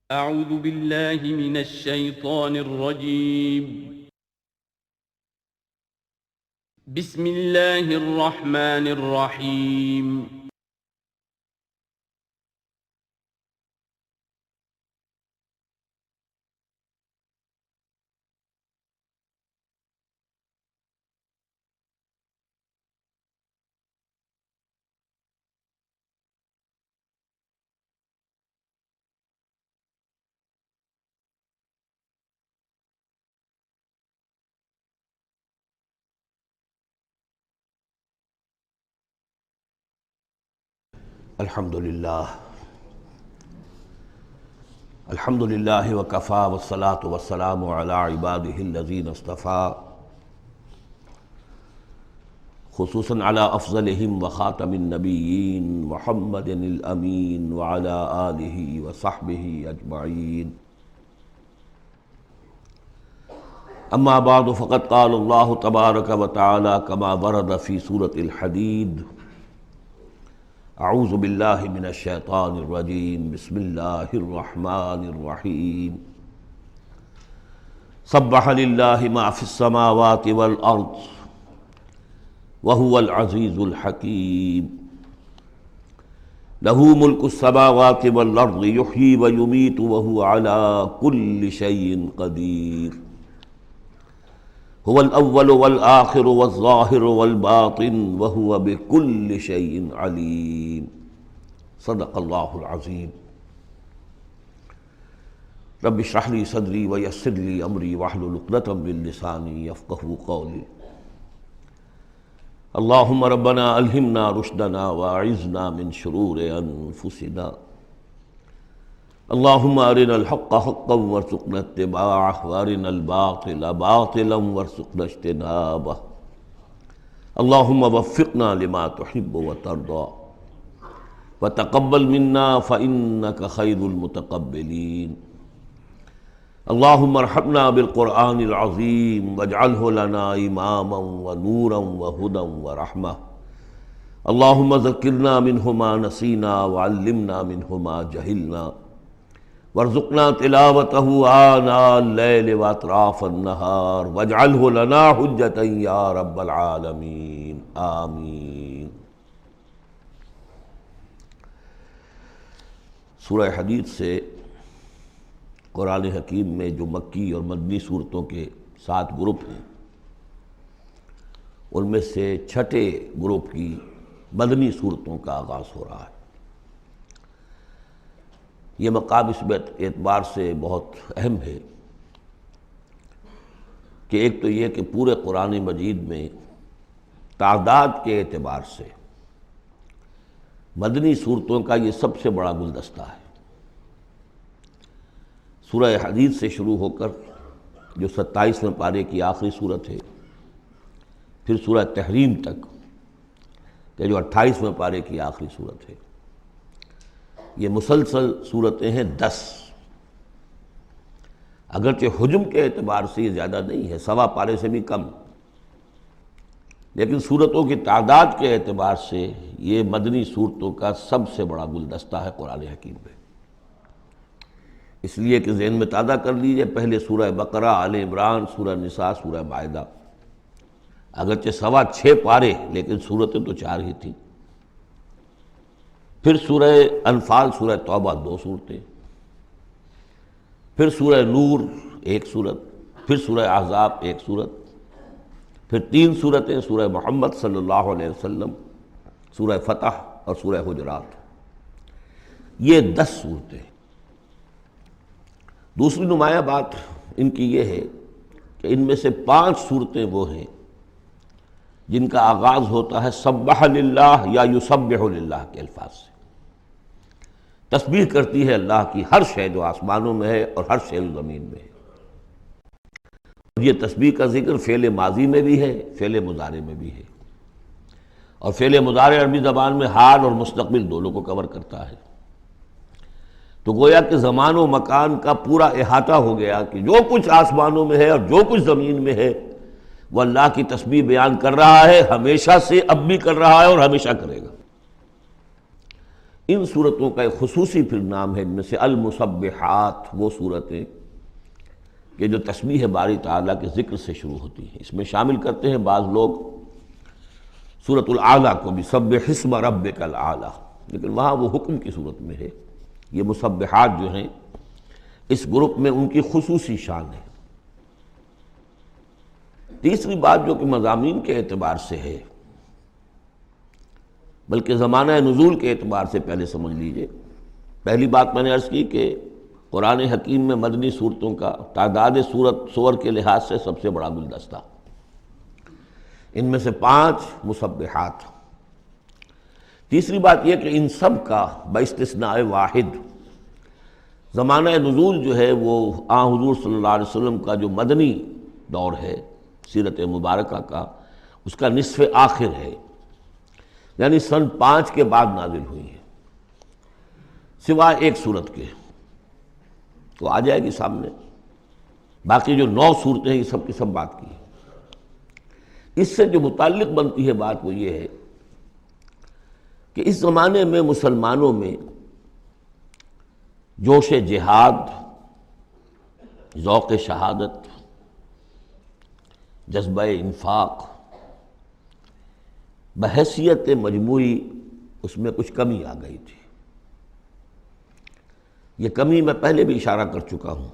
اعوذ باللہ من الشیطان الرجیم بسم اللہ الرحمن الرحیم الحمدللہ وکفیٰ والصلاة والسلام علی عبادہ الذین اصطفیٰ خصوصاً علی افضلہم وخاتم النبیین محمد الامین وعلی آلہ وصحبہ اجمعین اما بعد فقد قال اللہ تبارک وتعالی کما ورد فی سورة الحدید اعوذ باللہ من الشیطان الرجیم بسم اللہ الرحمن الرحیم سبح للہ ما فی السماوات والارض وهو العزیز الحکیم لہ ملک السماوات والارض یحیی ویمیت وهو علی کل شیء قدیر هو الاول والآخر والظاہر والباطن وهو بكل شيء علیم صدق اللہ العظیم رب اشرح لي صدری ویسر لي امری واحلل عقدۃ من لسانی یفقہوا قولی اللہم ربنا الہمنا رشدنا واعذنا من شرور انفسنا اللہم ارنا الحق حقا وارزقنا اتباعہ وارنا الباطل باطلا وارزقنا اجتنابہ اللہم وفقنا لما تحب وترضى وتقبل منا فإنك خیر المتقبلین اللہم ارحمنا بالقرآن العظیم واجعلہ لنا اماما ونورا وہدى ورحمہ اللہم ذکرنا منہ ما نسینا وعلمنا منہ ما جہلنا وارزقنا تلاوتہ آناء اللیل واطراف النہار واجعلہ لنا حجتا یا رب العالمین آمین۔ سورہ حدید سے قرآن حکیم میں جو مکی اور مدنی صورتوں کے 7 گروپ ہیں ان میں سے چھٹے گروپ کی مدنی صورتوں کا آغاز ہو رہا ہے۔ یہ مقام اس اعتبار سے بہت اہم ہے کہ ایک تو یہ کہ پورے قرآن مجید میں تعداد کے اعتبار سے مدنی صورتوں کا یہ سب سے بڑا گلدستہ ہے۔ سورہ حدید سے شروع ہو کر جو 27ویں پارے کی آخری صورت ہے، پھر سورہ تحریم تک کہ جو 28ویں پارے کی آخری صورت ہے، یہ مسلسل صورتیں ہیں 10۔ اگرچہ حجم کے اعتبار سے یہ زیادہ نہیں ہے، 1.25 پارے سے بھی کم، لیکن صورتوں کی تعداد کے اعتبار سے یہ مدنی صورتوں کا سب سے بڑا گلدستہ ہے قرآن حکیم میں۔ اس لیے کہ ذہن میں تازہ کر لیجئے، پہلے سورہ بقرہ، آل عمران، سورہ نساء، سورہ مائدہ، اگرچہ 6.25 پارے لیکن صورتیں تو 4 ہی تھیں۔ پھر سورہ انفال، سورہ توبہ 2 صورتیں، پھر سورہ نور 1 صورت، پھر سورہ احزاب 1 صورت، پھر 3 صورتیں سورہ محمد صلی اللہ علیہ وسلم، سورہ فتح اور سورہ حجرات۔ یہ 10 صورتیں۔ دوسری نمایاں بات ان کی یہ ہے کہ ان میں سے 5 صورتیں وہ ہیں جن کا آغاز ہوتا ہے سبح للہ یا یسبح للہ کے الفاظ سے۔ تسبیح کرتی ہے اللہ کی ہر شے جو آسمانوں میں ہے اور ہر شے جو زمین میں ہے۔ اور یہ تسبیح کا ذکر فعل ماضی میں بھی ہے، فعل مضارع میں بھی ہے، اور فعل مضارع عربی زبان میں حال اور مستقبل دونوں کو کور کرتا ہے۔ تو گویا کہ زمان و مکان کا پورا احاطہ ہو گیا کہ جو کچھ آسمانوں میں ہے اور جو کچھ زمین میں ہے وہ اللہ کی تسبیح بیان کر رہا ہے، ہمیشہ سے اب بھی کر رہا ہے اور ہمیشہ کرے گا۔ ان صورتوں کا ایک خصوصی پھر نام ہے، ان میں سے المسبحات، وہ صورتیں کہ جو تسبیح باری تعالیٰ کے ذکر سے شروع ہوتی ہیں۔ اس میں شامل کرتے ہیں بعض لوگ سورۃ الاعلیٰ کو بھی، سبح اسم ربک الاعلیٰ، لیکن وہاں وہ حکم کی صورت میں ہے۔ یہ مسبحات جو ہیں اس گروپ میں ان کی خصوصی شان ہے۔ تیسری بات جو کہ مضامین کے اعتبار سے ہے، بلکہ زمانہ نزول کے اعتبار سے پہلے سمجھ لیجئے۔ پہلی بات میں نے عرض کی کہ قرآن حکیم میں مدنی صورتوں کا تعداد سور کے لحاظ سے سب سے بڑا گلدستہ، ان میں سے 5 مسبحات۔ تیسری بات یہ کہ ان سب کا باستثناء واحد زمانہ نزول جو ہے وہ حضور صلی اللہ علیہ وسلم کا جو مدنی دور ہے سیرت مبارکہ کا، اس کا نصف آخر ہے، یعنی سن 5 کے بعد نازل ہوئی ہے، سوائے ایک صورت کے، تو آ جائے گی سامنے۔ باقی جو 9 صورتیں ہیں یہ سب کی سب بات کی ہے۔ اس سے جو متعلق بنتی ہے بات وہ یہ ہے کہ اس زمانے میں مسلمانوں میں جوش جہاد، ذوق شہادت، جذبہ انفاق، بحیثیت مجموعی اس میں کچھ کمی آ گئی تھی۔ یہ کمی میں پہلے بھی اشارہ کر چکا ہوں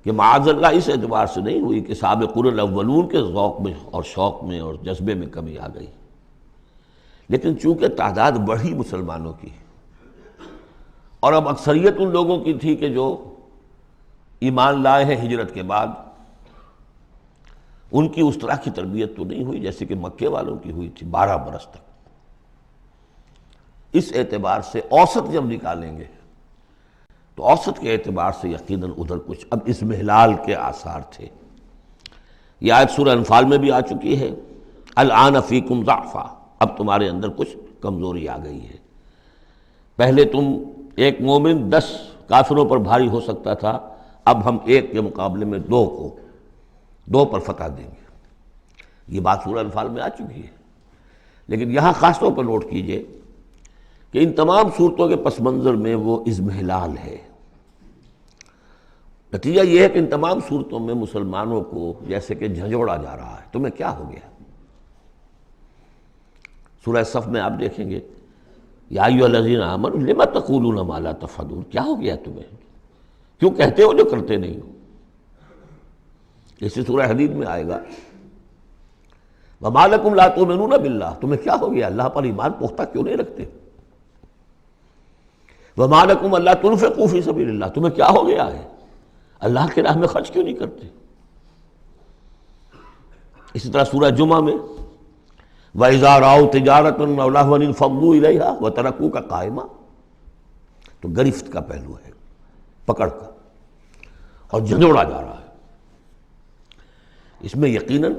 کہ معاذ اللہ اس اعتبار سے نہیں ہوئی کہ سابقون الاولون کے ذوق میں اور شوق میں اور جذبے میں کمی آ گئی، لیکن چونکہ تعداد بڑھی مسلمانوں کی، اور اب اکثریت ان لوگوں کی تھی کہ جو ایمان لائے ہیں ہجرت کے بعد، ان کی اس طرح کی تربیت تو نہیں ہوئی جیسے کہ مکے والوں کی ہوئی تھی 12 برس تک۔ اس اعتبار سے اوسط جب نکالیں گے تو اوسط کے اعتبار سے یقیناً ادھر کچھ اب اضمحلال کے آثار تھے۔ یہ آیت سورہ انفال میں بھی آ چکی ہے، الآن فیکم ضعف، اب تمہارے اندر کچھ کمزوری آ گئی ہے۔ پہلے تم ایک مومن 10 کافروں پر بھاری ہو سکتا تھا، اب ہم ایک کے مقابلے میں 2 پر فتح دیں گے۔ یہ بات سورہ انفال میں آ چکی ہے، لیکن یہاں خاص طور پر نوٹ کیجئے کہ ان تمام صورتوں کے پس منظر میں وہ اضمحلال ہے۔ نتیجہ یہ ہے کہ ان تمام صورتوں میں مسلمانوں کو جیسے کہ جھنجھوڑا جا رہا ہے، تمہیں کیا ہو گیا؟ سورہ صف میں آپ دیکھیں گے، یا ایھا الذین آمنوا لم تقولون ما لا تفعلون، کیا ہو گیا تمہیں؟ کیوں کہتے ہو جو کرتے نہیں ہو؟ اسی سورہ حدید میں آئے گا، وما لکم لا تؤمنون باللہ، تمہیں کیا ہو گیا؟ اللہ پر ایمان پختہ کیوں نہیں رکھتے؟ وما لکم الا تنفقوا فی سبیل اللہ، تمہیں کیا ہو گیا ہے؟ اللہ کے راہ میں خرچ کیوں نہیں کرتے؟ اسی طرح سورہ جمعہ میں وَإِذَا رَأَوْا تِجَارَةً أَوْ لَهْوًا انفضوا إِلَيْهَا وَتَرَكُوكَ قَائِمًا، تو گرفت کا پہلو ہے، پکڑ کا، اور جھنجھوڑا جا رہا ہے۔ اس میں یقیناً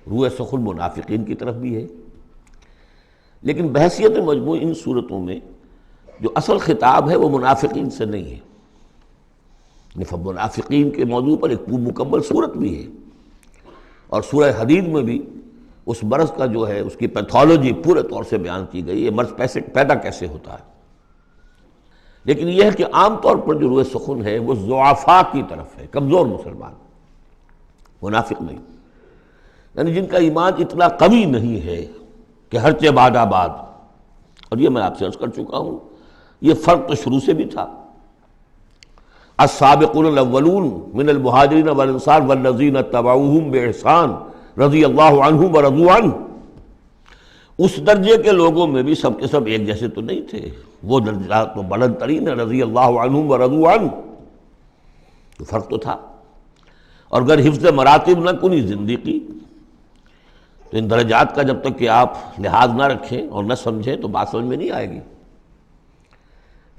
روح سخن منافقین کی طرف بھی ہے، لیکن بحیثیت مجموع ان صورتوں میں جو اصل خطاب ہے وہ منافقین سے نہیں ہے۔ منافقین کے موضوع پر ایک مکمل صورت بھی ہے، اور سورہ حدید میں بھی اس مرض کا جو ہے اس کی پیتھولوجی پورے طور سے بیان کی گئی، یہ مرض پیدا کیسے ہوتا ہے۔ لیکن یہ ہے کہ عام طور پر جو روح سخن ہے وہ ضعفاء کی طرف ہے، کمزور مسلمان، منافق نہیں، یعنی جن کا ایمان اتنا قوی نہیں ہے کہ ہرچہ باد آباد۔ اور یہ میں آپ سے عرض کر چکا ہوں، یہ فرق تو شروع سے بھی تھا۔ السابقون الاولون من المہاجرین والانصار والذین اتبعوہم باحسان رضی اللہ عنہم ورضوا عنہ، اس درجے کے لوگوں میں بھی سب کے سب ایک جیسے تو نہیں تھے، وہ درجات تو بلند ترین ہے، رضی اللہ عنہم ورضوا عنہ، تو فرق تو تھا۔ اور اگر حفظ مراتب نہ کنی زندگی، تو ان درجات کا جب تک کہ آپ لحاظ نہ رکھیں اور نہ سمجھیں تو بات سمجھ میں نہیں آئے گی۔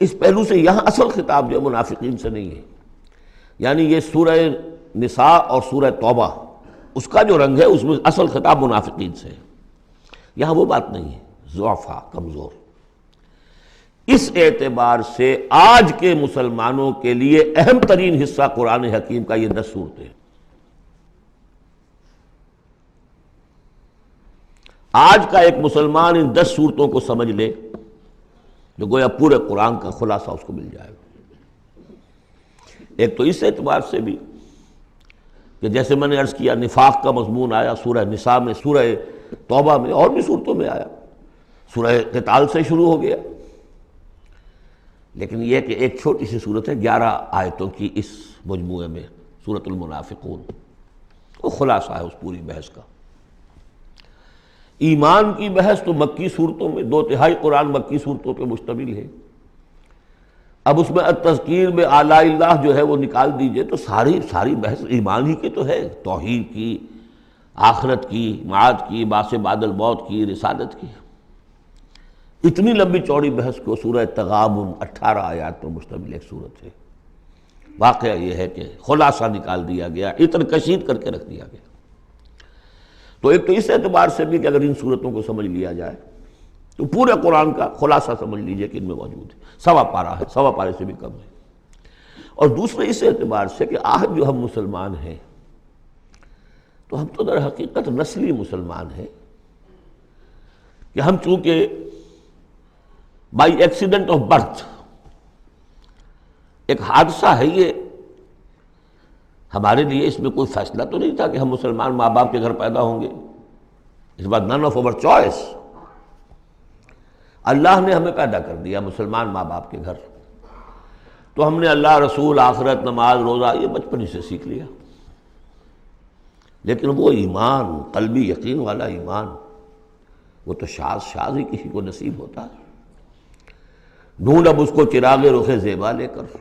اس پہلو سے یہاں اصل خطاب جو منافقین سے نہیں ہے، یعنی یہ سورہ نساء اور سورہ توبہ اس کا جو رنگ ہے اس میں اصل خطاب منافقین سے ہے، یہاں وہ بات نہیں ہے، ضعفاء، کمزور۔ اس اعتبار سے آج کے مسلمانوں کے لیے اہم ترین حصہ قرآن حکیم کا یہ 10 صورتیں۔ آج کا ایک مسلمان ان 10 صورتوں کو سمجھ لے جو گویا پورے قرآن کا خلاصہ اس کو مل جائے گا۔ ایک تو اس اعتبار سے بھی کہ جیسے میں نے عرض کیا نفاق کا مضمون آیا سورہ نساء میں، سورہ توبہ میں، اور بھی صورتوں میں آیا، سورہ قتال سے شروع ہو گیا، لیکن یہ کہ ایک چھوٹی سی صورت ہے 11 آیتوں کی اس مجموعے میں، سورۃ المنافقون، وہ خلاصہ ہے اس پوری بحث کا۔ ایمان کی بحث تو مکی صورتوں میں 2/3 قرآن مکی صورتوں پہ مشتمل ہے۔ اب اس میں التذکیر میں آلاء اللہ جو ہے وہ نکال دیجئے تو ساری بحث ایمان ہی کی تو ہے، توحید کی، آخرت کی، معاد کی، بعث بعد الموت کی، رسالت کی۔ اتنی لمبی چوڑی بحث کو سورہ تغابن 18 آیات پر مشتمل ایک صورت ہے۔ واقعہ یہ ہے کہ خلاصہ نکال دیا گیا، اتر کشید کر کے رکھ دیا گیا۔ تو ایک تو اس اعتبار سے بھی کہ اگر ان صورتوں کو سمجھ لیا جائے تو پورے قرآن کا خلاصہ سمجھ لیجئے کہ ان میں موجود ہے، 1.25 پارہ ہے، 1.25 پارے سے بھی کم ہے۔ اور دوسرے اس اعتبار سے کہ آج جو ہم مسلمان ہیں تو ہم تو در حقیقت نسلی مسلمان ہیں کہ ہم چونکہ بائی ایکسیڈنٹ آف برتھ، ایک حادثہ ہے یہ، ہمارے لیے اس میں کوئی فیصلہ تو نہیں تھا کہ ہم مسلمان ماں باپ کے گھر پیدا ہوں گے، اس بات نن آف اوور چوائس، اللہ نے ہمیں پیدا کر دیا مسلمان ماں باپ کے گھر، تو ہم نے اللہ، رسول، آخرت، نماز، روزہ یہ بچپن ہی سے سیکھ لیا، لیکن وہ ایمان، قلبی یقین والا ایمان، وہ تو شاذ ہی کسی کو نصیب ہوتا ہے۔ ڈھونڈ اب اس کو چراغ رخ زیبا لے کر،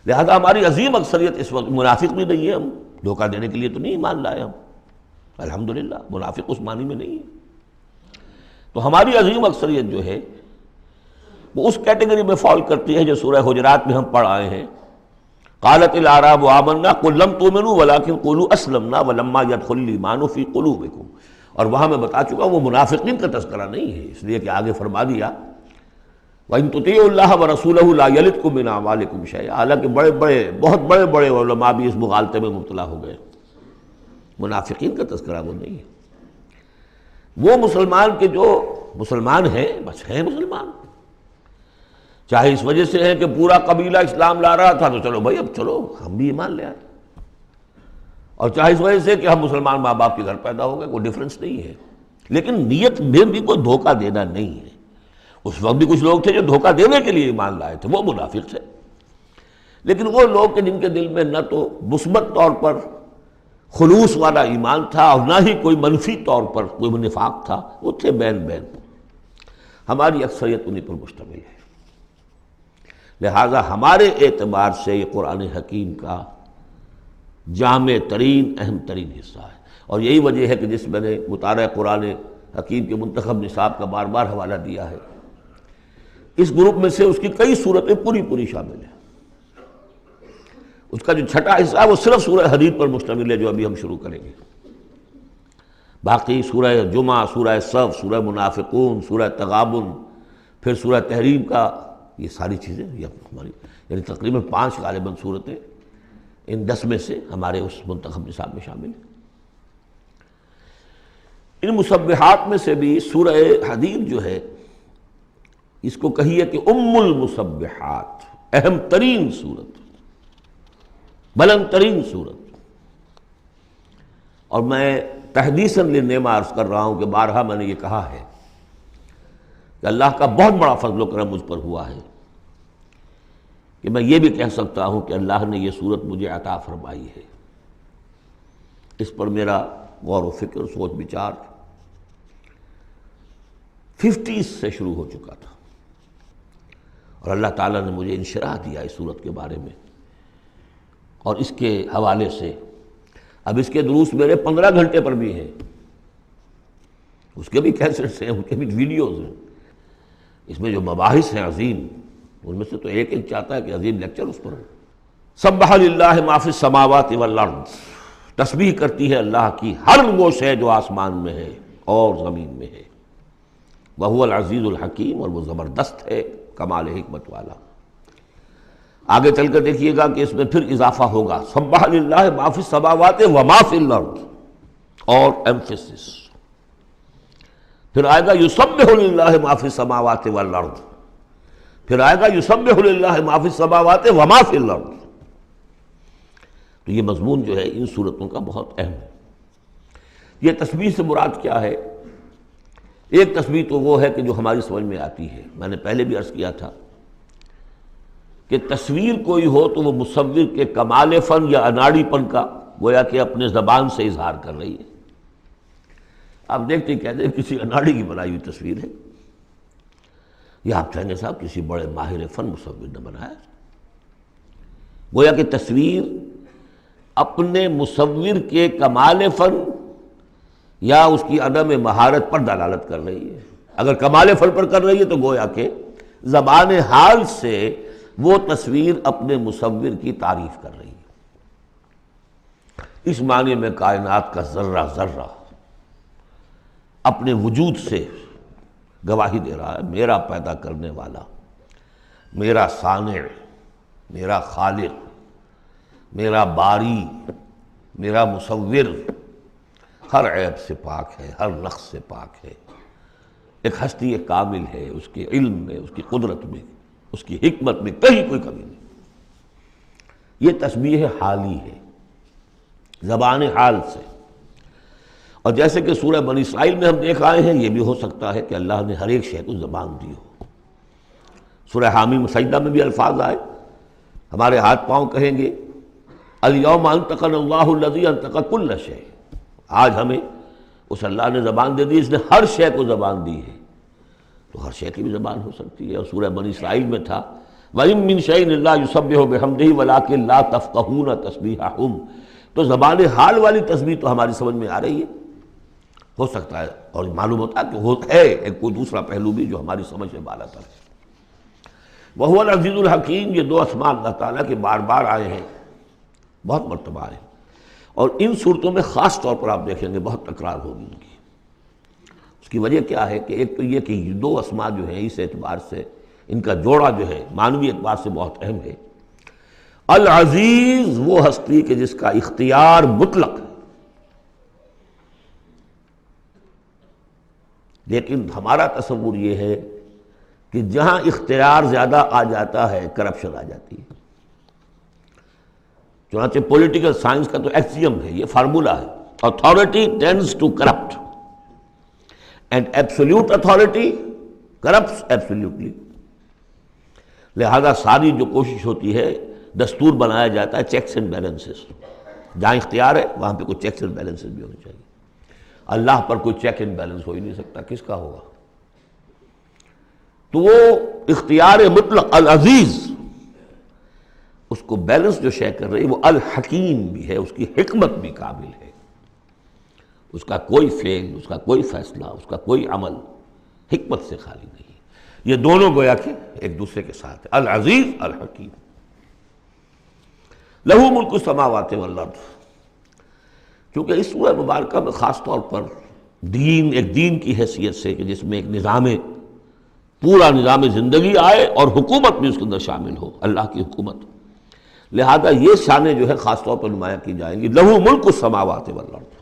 لہذا ہماری عظیم اکثریت اس وقت منافق بھی نہیں ہے، ہم دھوکہ دینے کے لیے تو نہیں ایمان لائے ہم، الحمدللہ منافق اس معنی میں نہیں ہے۔ تو ہماری عظیم اکثریت جو ہے وہ اس کیٹیگری میں فال کرتی ہے جو سورہ حجرات میں ہم پڑھ آئے ہیں، قالت الاعراب آمنا قل لم تؤمنوا ولکن قولوا اسلمنا ولما يدخل الايمان في قلوبكم، اور وہاں میں بتا چکا وہ منافقین کا تذکرہ نہیں ہے، اس لیے کہ آگے فرما دیا وَإِن تُطِيعُوا اللَّهَ وَرَسُولَهُ لَا يَلِتْكُم مِّنْ أَعْمَالِكُمْ شَيْئًا، حالانکہ بہت بڑے علماء بھی اس مغالطے میں مبتلا ہو گئے، منافقین کا تذکرہ وہ نہیں ہے، وہ مسلمان کے جو مسلمان ہیں بس ہیں مسلمان، چاہے اس وجہ سے ہے کہ پورا قبیلہ اسلام لا رہا تھا تو چلو بھائی اب چلو ہم بھی ایمان لے آئے، اور چاہے اس وجہ سے کہ ہم مسلمان ماں باپ کے گھر پیدا ہو گئے، کوئی ڈفرنس نہیں ہے، لیکن نیت میں بھی کوئی دھوکہ دینا نہیں ہے۔ اس وقت بھی کچھ لوگ تھے جو دھوکہ دینے کے لیے ایمان لائے تھے، وہ منافق تھے، لیکن وہ لوگ کہ جن کے دل میں نہ تو مثبت طور پر خلوص والا ایمان تھا اور نہ ہی کوئی منفی طور پر کوئی نفاق تھا، وہ تھے بین بین، ہماری اکثریت انہیں پر مشتمل ہے۔ لہذا ہمارے اعتبار سے یہ قرآن حکیم کا جامع ترین اہم ترین حصہ ہے، اور یہی وجہ ہے کہ جس میں نے مطالعہ قرآن حکیم کے منتخب نصاب کا بار بار حوالہ دیا ہے، اس گروپ میں سے اس کی کئی صورتیں پوری شامل ہیں، اس کا جو چھٹا حصہ ہے وہ صرف سورہ حدید پر مشتمل ہے جو ابھی ہم شروع کریں گے، باقی سورہ جمعہ، سورہ صف، سورہ منافقون، سورہ تغابن، پھر سورہ تحریم کا، یہ ساری چیزیں یہ ہماری یعنی تقریباً 5 غالباً صورتیں ان 10 میں سے ہمارے اس منتخب نصاب میں شامل ہیں۔ ان مسبحات میں سے بھی سورہ حدید جو ہے اس کو کہیے کہ ام المسبحات، اہم ترین صورت، بلند ترین صورت، اور میں تحدیثاً للنعمہ عرض کر رہا ہوں کہ بارہا میں نے یہ کہا ہے کہ اللہ کا بہت بڑا فضل و کرم مجھ پر ہوا ہے کہ میں یہ بھی کہہ سکتا ہوں کہ اللہ نے یہ صورت مجھے عطا فرمائی ہے، اس پر میرا غور و فکر، سوچ بچار 50s سے شروع ہو چکا تھا، اور اللہ تعالیٰ نے مجھے انشراح دیا اس صورت کے بارے میں، اور اس کے حوالے سے اب اس کے دروس میرے 15 گھنٹے پر بھی ہیں، اس کے بھی کیسٹس ہیں، ان کے بھی ویڈیوز ہیں، اس میں جو مباحث ہیں عظیم، ان میں سے تو ایک چاہتا ہے کہ عظیم لیکچر اس پر ہو۔ سبح للہ ما فی السماوات والارض، تسبیح کرتی ہے اللہ کی ہر وہ شے جو آسمان میں ہے اور زمین میں ہے، وہو العزیز الحکیم، اور وہ زبردست ہے، کمال حکمت والا۔ آگے چل کر دیکھیے گا کہ اس میں پھر اضافہ ہوگا، سبح للہ ما فی السماوات وما فی الارض، اور ایمفیسس، پھر آئے گا یسبح للہ ما فی السماوات والارض، پھر آئے گا یسبح للہ ما فی السماوات وما فی الارض۔ تو یہ مضمون جو ہے ان صورتوں کا بہت اہم ہے۔ یہ تسبیح سے مراد کیا ہے؟ ایک تسبیح تو وہ ہے کہ جو ہماری سمجھ میں آتی ہے، میں نے پہلے بھی عرض کیا تھا کہ تصویر کوئی ہو تو وہ مصور کے کمال فن یا اناڑی پن کا گویا کہ اپنے زبان سے اظہار کر رہی ہے۔ آپ دیکھتے کہتے ہیں کسی اناڑی کی بنائی ہوئی تصویر ہے، یا آپ کہیں گے صاحب کسی بڑے ماہر فن مصور نے بنایا۔ گویا کہ تصویر اپنے مصور کے کمال فن یا اس کی عدم مہارت پر دلالت کر رہی ہے۔ اگر کمال فن پر کر رہی ہے تو گویا کہ زبان حال سے وہ تصویر اپنے مصور کی تعریف کر رہی ہے۔ اس معنی میں کائنات کا ذرہ ذرہ اپنے وجود سے گواہی دے رہا ہے، میرا پیدا کرنے والا، میرا صانع، میرا خالق، میرا باری، میرا مصور ہر عیب سے پاک ہے، ہر نقص سے پاک ہے، ایک ہستی کامل ہے، اس کے علم میں، اس کی قدرت میں، اس کی حکمت میں کہیں کوئی کمی نہیں۔ یہ تسبیح حالی ہے، زبان حال سے۔ اور جیسے کہ سورہ بنی اسرائیل میں ہم دیکھ آئے ہیں، یہ بھی ہو سکتا ہے کہ اللہ نے ہر ایک شے کو زبان دی ہو۔ سورہ حامیم سجدہ میں بھی الفاظ آئے، ہمارے ہاتھ پاؤں کہیں گے الیوم انطقنا اللہ الذی انطق کل شیء، آج ہمیں اس اللہ نے زبان دے دی، اس نے ہر شے کو زبان دی ہے، تو ہر شے کی بھی زبان ہو سکتی ہے۔ اور سورہ بنی اسرائیل میں تھا وَإِن مِّن شَيْءٍ إِلَّا يُسَبِّحُ بِحَمْدِهِ وَلَٰكِن لَّا تَفْقَهُونَ تَسْبِيحَهُمْ، تو زبان حال والی تسبیح تو ہماری سمجھ میں آ رہی ہے، ہو سکتا ہے اور معلوم ہوتا ہے کہ ہے ایک کوئی دوسرا پہلو بھی جو ہماری سمجھ سے بالا تر ہے۔ وَهُوَ الْعَزِيزُ الْحَكِيمُ، یہ دو اسماء اللہ تعالیٰ کے بار بار آئے ہیں، بہت مرتبہ آئے ہیں، اور ان صورتوں میں خاص طور پر آپ دیکھیں گے بہت تکرار ہوگی ان کی۔ اس کی وجہ کیا ہے کہ ایک تو یہ کہ یہ دو اسماء جو ہیں اس اعتبار سے ان کا جوڑا جو ہے معنوی اعتبار سے بہت اہم ہے۔ العزیز وہ ہستی کہ جس کا اختیار مطلق ہے، لیکن ہمارا تصور یہ ہے کہ جہاں اختیار زیادہ آ جاتا ہے کرپشن آ جاتی ہے۔ چنانچہ پولیٹیکل سائنس کا تو ایکسیم ہے، یہ فارمولا ہے، authority tends to corrupt and absolute authority corrupts absolutely۔ لہذا ساری جو کوشش ہوتی ہے، دستور بنایا جاتا ہے چیکس اینڈ بیلنسز، جہاں اختیار ہے وہاں پہ کوئی چیکس اینڈ بیلنسز بھی ہونے چاہیے۔ اللہ پر کوئی چیک اینڈ بیلنس ہو ہی نہیں سکتا، کس کا ہوگا؟ تو وہ اختیار مطلق العزیز، اس کو بیلنس جو شے کر رہی وہ الحکیم بھی ہے، اس کی حکمت بھی کامل ہے، اس کا کوئی فعل، اس کا کوئی فیصلہ، اس کا کوئی عمل حکمت سے خالی نہیں۔ یہ دونوں گویا کہ ایک دوسرے کے ساتھ ہے، العزیز الحکیم۔ لہو ملک السماوات والارض، کیونکہ اس سورہ مبارکہ میں خاص طور پر دین، ایک دین کی حیثیت سے کہ جس میں ایک نظام، پورا نظام زندگی آئے اور حکومت بھی اس کے اندر شامل ہو، اللہ کی حکومت، لہذا یہ شانیں جو ہے خاص طور پر نمایاں کی جائیں گی۔ لہو ملک السماوات والارض،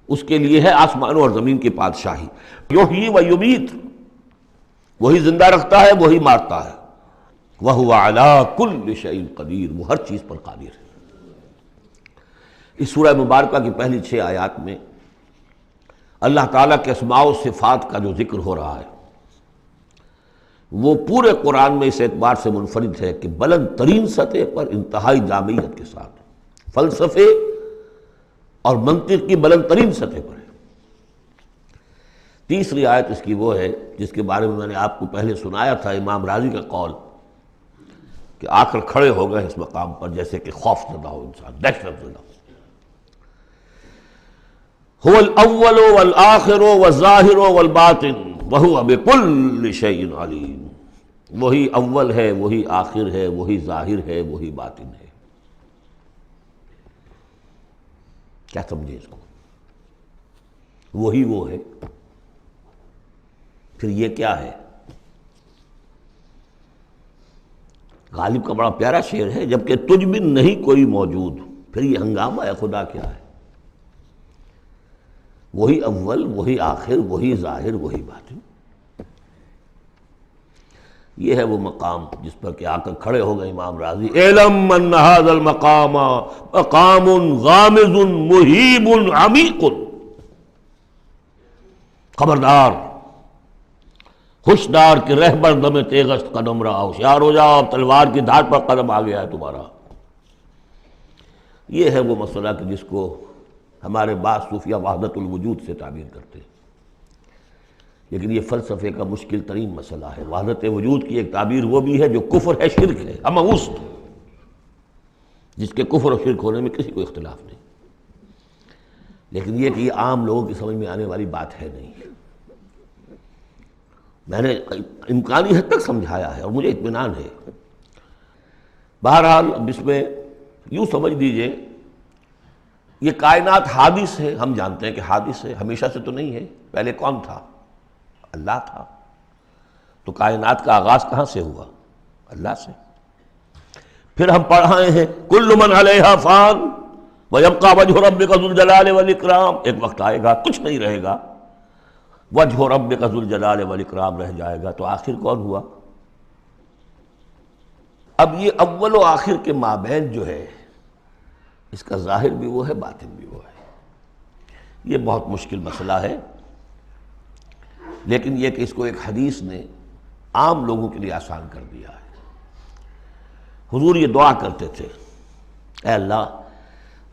اس کے لیے ہے آسمانوں اور زمین کی بادشاہی۔ یحیی و یمیت، وہی زندہ رکھتا ہے، وہی مارتا ہے۔ وہو علی کل شیء قدیر، وہ ہر چیز پر قادر ہے۔ اس سورہ مبارکہ کی پہلی 6 آیات میں اللہ تعالیٰ کے اسماء و صفات کا جو ذکر ہو رہا ہے وہ پورے قرآن میں اس اعتبار سے منفرد ہے کہ بلند ترین سطح پر انتہائی جامعیت کے ساتھ فلسفے اور منطق کی بلند ترین سطح پر ہے۔ تیسری آیت اس کی وہ ہے جس کے بارے میں میں نے آپ کو پہلے سنایا تھا، امام راضی کا قول کہ آ کر کھڑے ہو گئے اس مقام پر جیسے کہ خوف زدہ ہو انسان، دہشت زدہ ہو۔ هو الاول والآخر والظاہر والباطن وهو بكل شيء علیم، وہی اول ہے، وہی آخر ہے، وہی ظاہر ہے، وہی باطن ہے۔ کیا سمجھے اس کو؟ وہی وہ ہے، پھر یہ کیا ہے؟ غالب کا بڑا پیارا شعر ہے، جبکہ تجھ بن نہیں کوئی موجود، پھر یہ ہنگامہ ہے خدا کیا ہے؟ وہی اول، وہی آخر، وہی ظاہر، وہی باطن۔ یہ ہے وہ مقام جس پر کہ آ کر کھڑے ہو گئے امام راضی، اعلم ان ھذا المقام مقام غامض مہیب عمیق، خبردار، ہوشدار کہ رہبر دم تیغست قدم رہا، ہوشیار ہو جاؤ، تلوار کی دھار پر قدم آ گیا ہے تمہارا۔ یہ ہے وہ مسئلہ کہ جس کو ہمارے بعض صوفیہ وحدت الوجود سے تعبیر کرتے ہیں، لیکن یہ فلسفے کا مشکل ترین مسئلہ ہے۔ وحدت وجود کی ایک تعبیر وہ بھی ہے جو کفر ہے، شرک ہے، اما وسط، جس کے کفر اور شرک ہونے میں کسی کو اختلاف نہیں، لیکن یہ کہ یہ عام لوگوں کی سمجھ میں آنے والی بات ہے نہیں۔ میں نے امکانی حد تک سمجھایا ہے اور مجھے اطمینان ہے۔ بہرحال اب اس میں یوں سمجھ دیجئے، یہ کائنات حادث ہے، ہم جانتے ہیں کہ حادث ہے، ہمیشہ سے تو نہیں ہے۔ پہلے کون تھا؟ اللہ تھا۔ تو کائنات کا آغاز کہاں سے ہوا؟ اللہ سے۔ پھر ہم پڑھائے ہیں کل من علیہا فان ویبقی وجہ ربک ذو الجلال والاکرام، ایک وقت آئے گا کچھ نہیں رہے گا، وجہ ربک ذو الجلال والاکرام رہ جائے گا۔ تو آخر کون ہوا؟ اب یہ اول و آخر کے مابین جو ہے، اس کا ظاہر بھی وہ ہے، باطن بھی وہ ہے۔ یہ بہت مشکل مسئلہ ہے، لیکن یہ کہ اس کو ایک حدیث نے عام لوگوں کے لیے آسان کر دیا ہے۔ حضور یہ دعا کرتے تھے، اے اللہ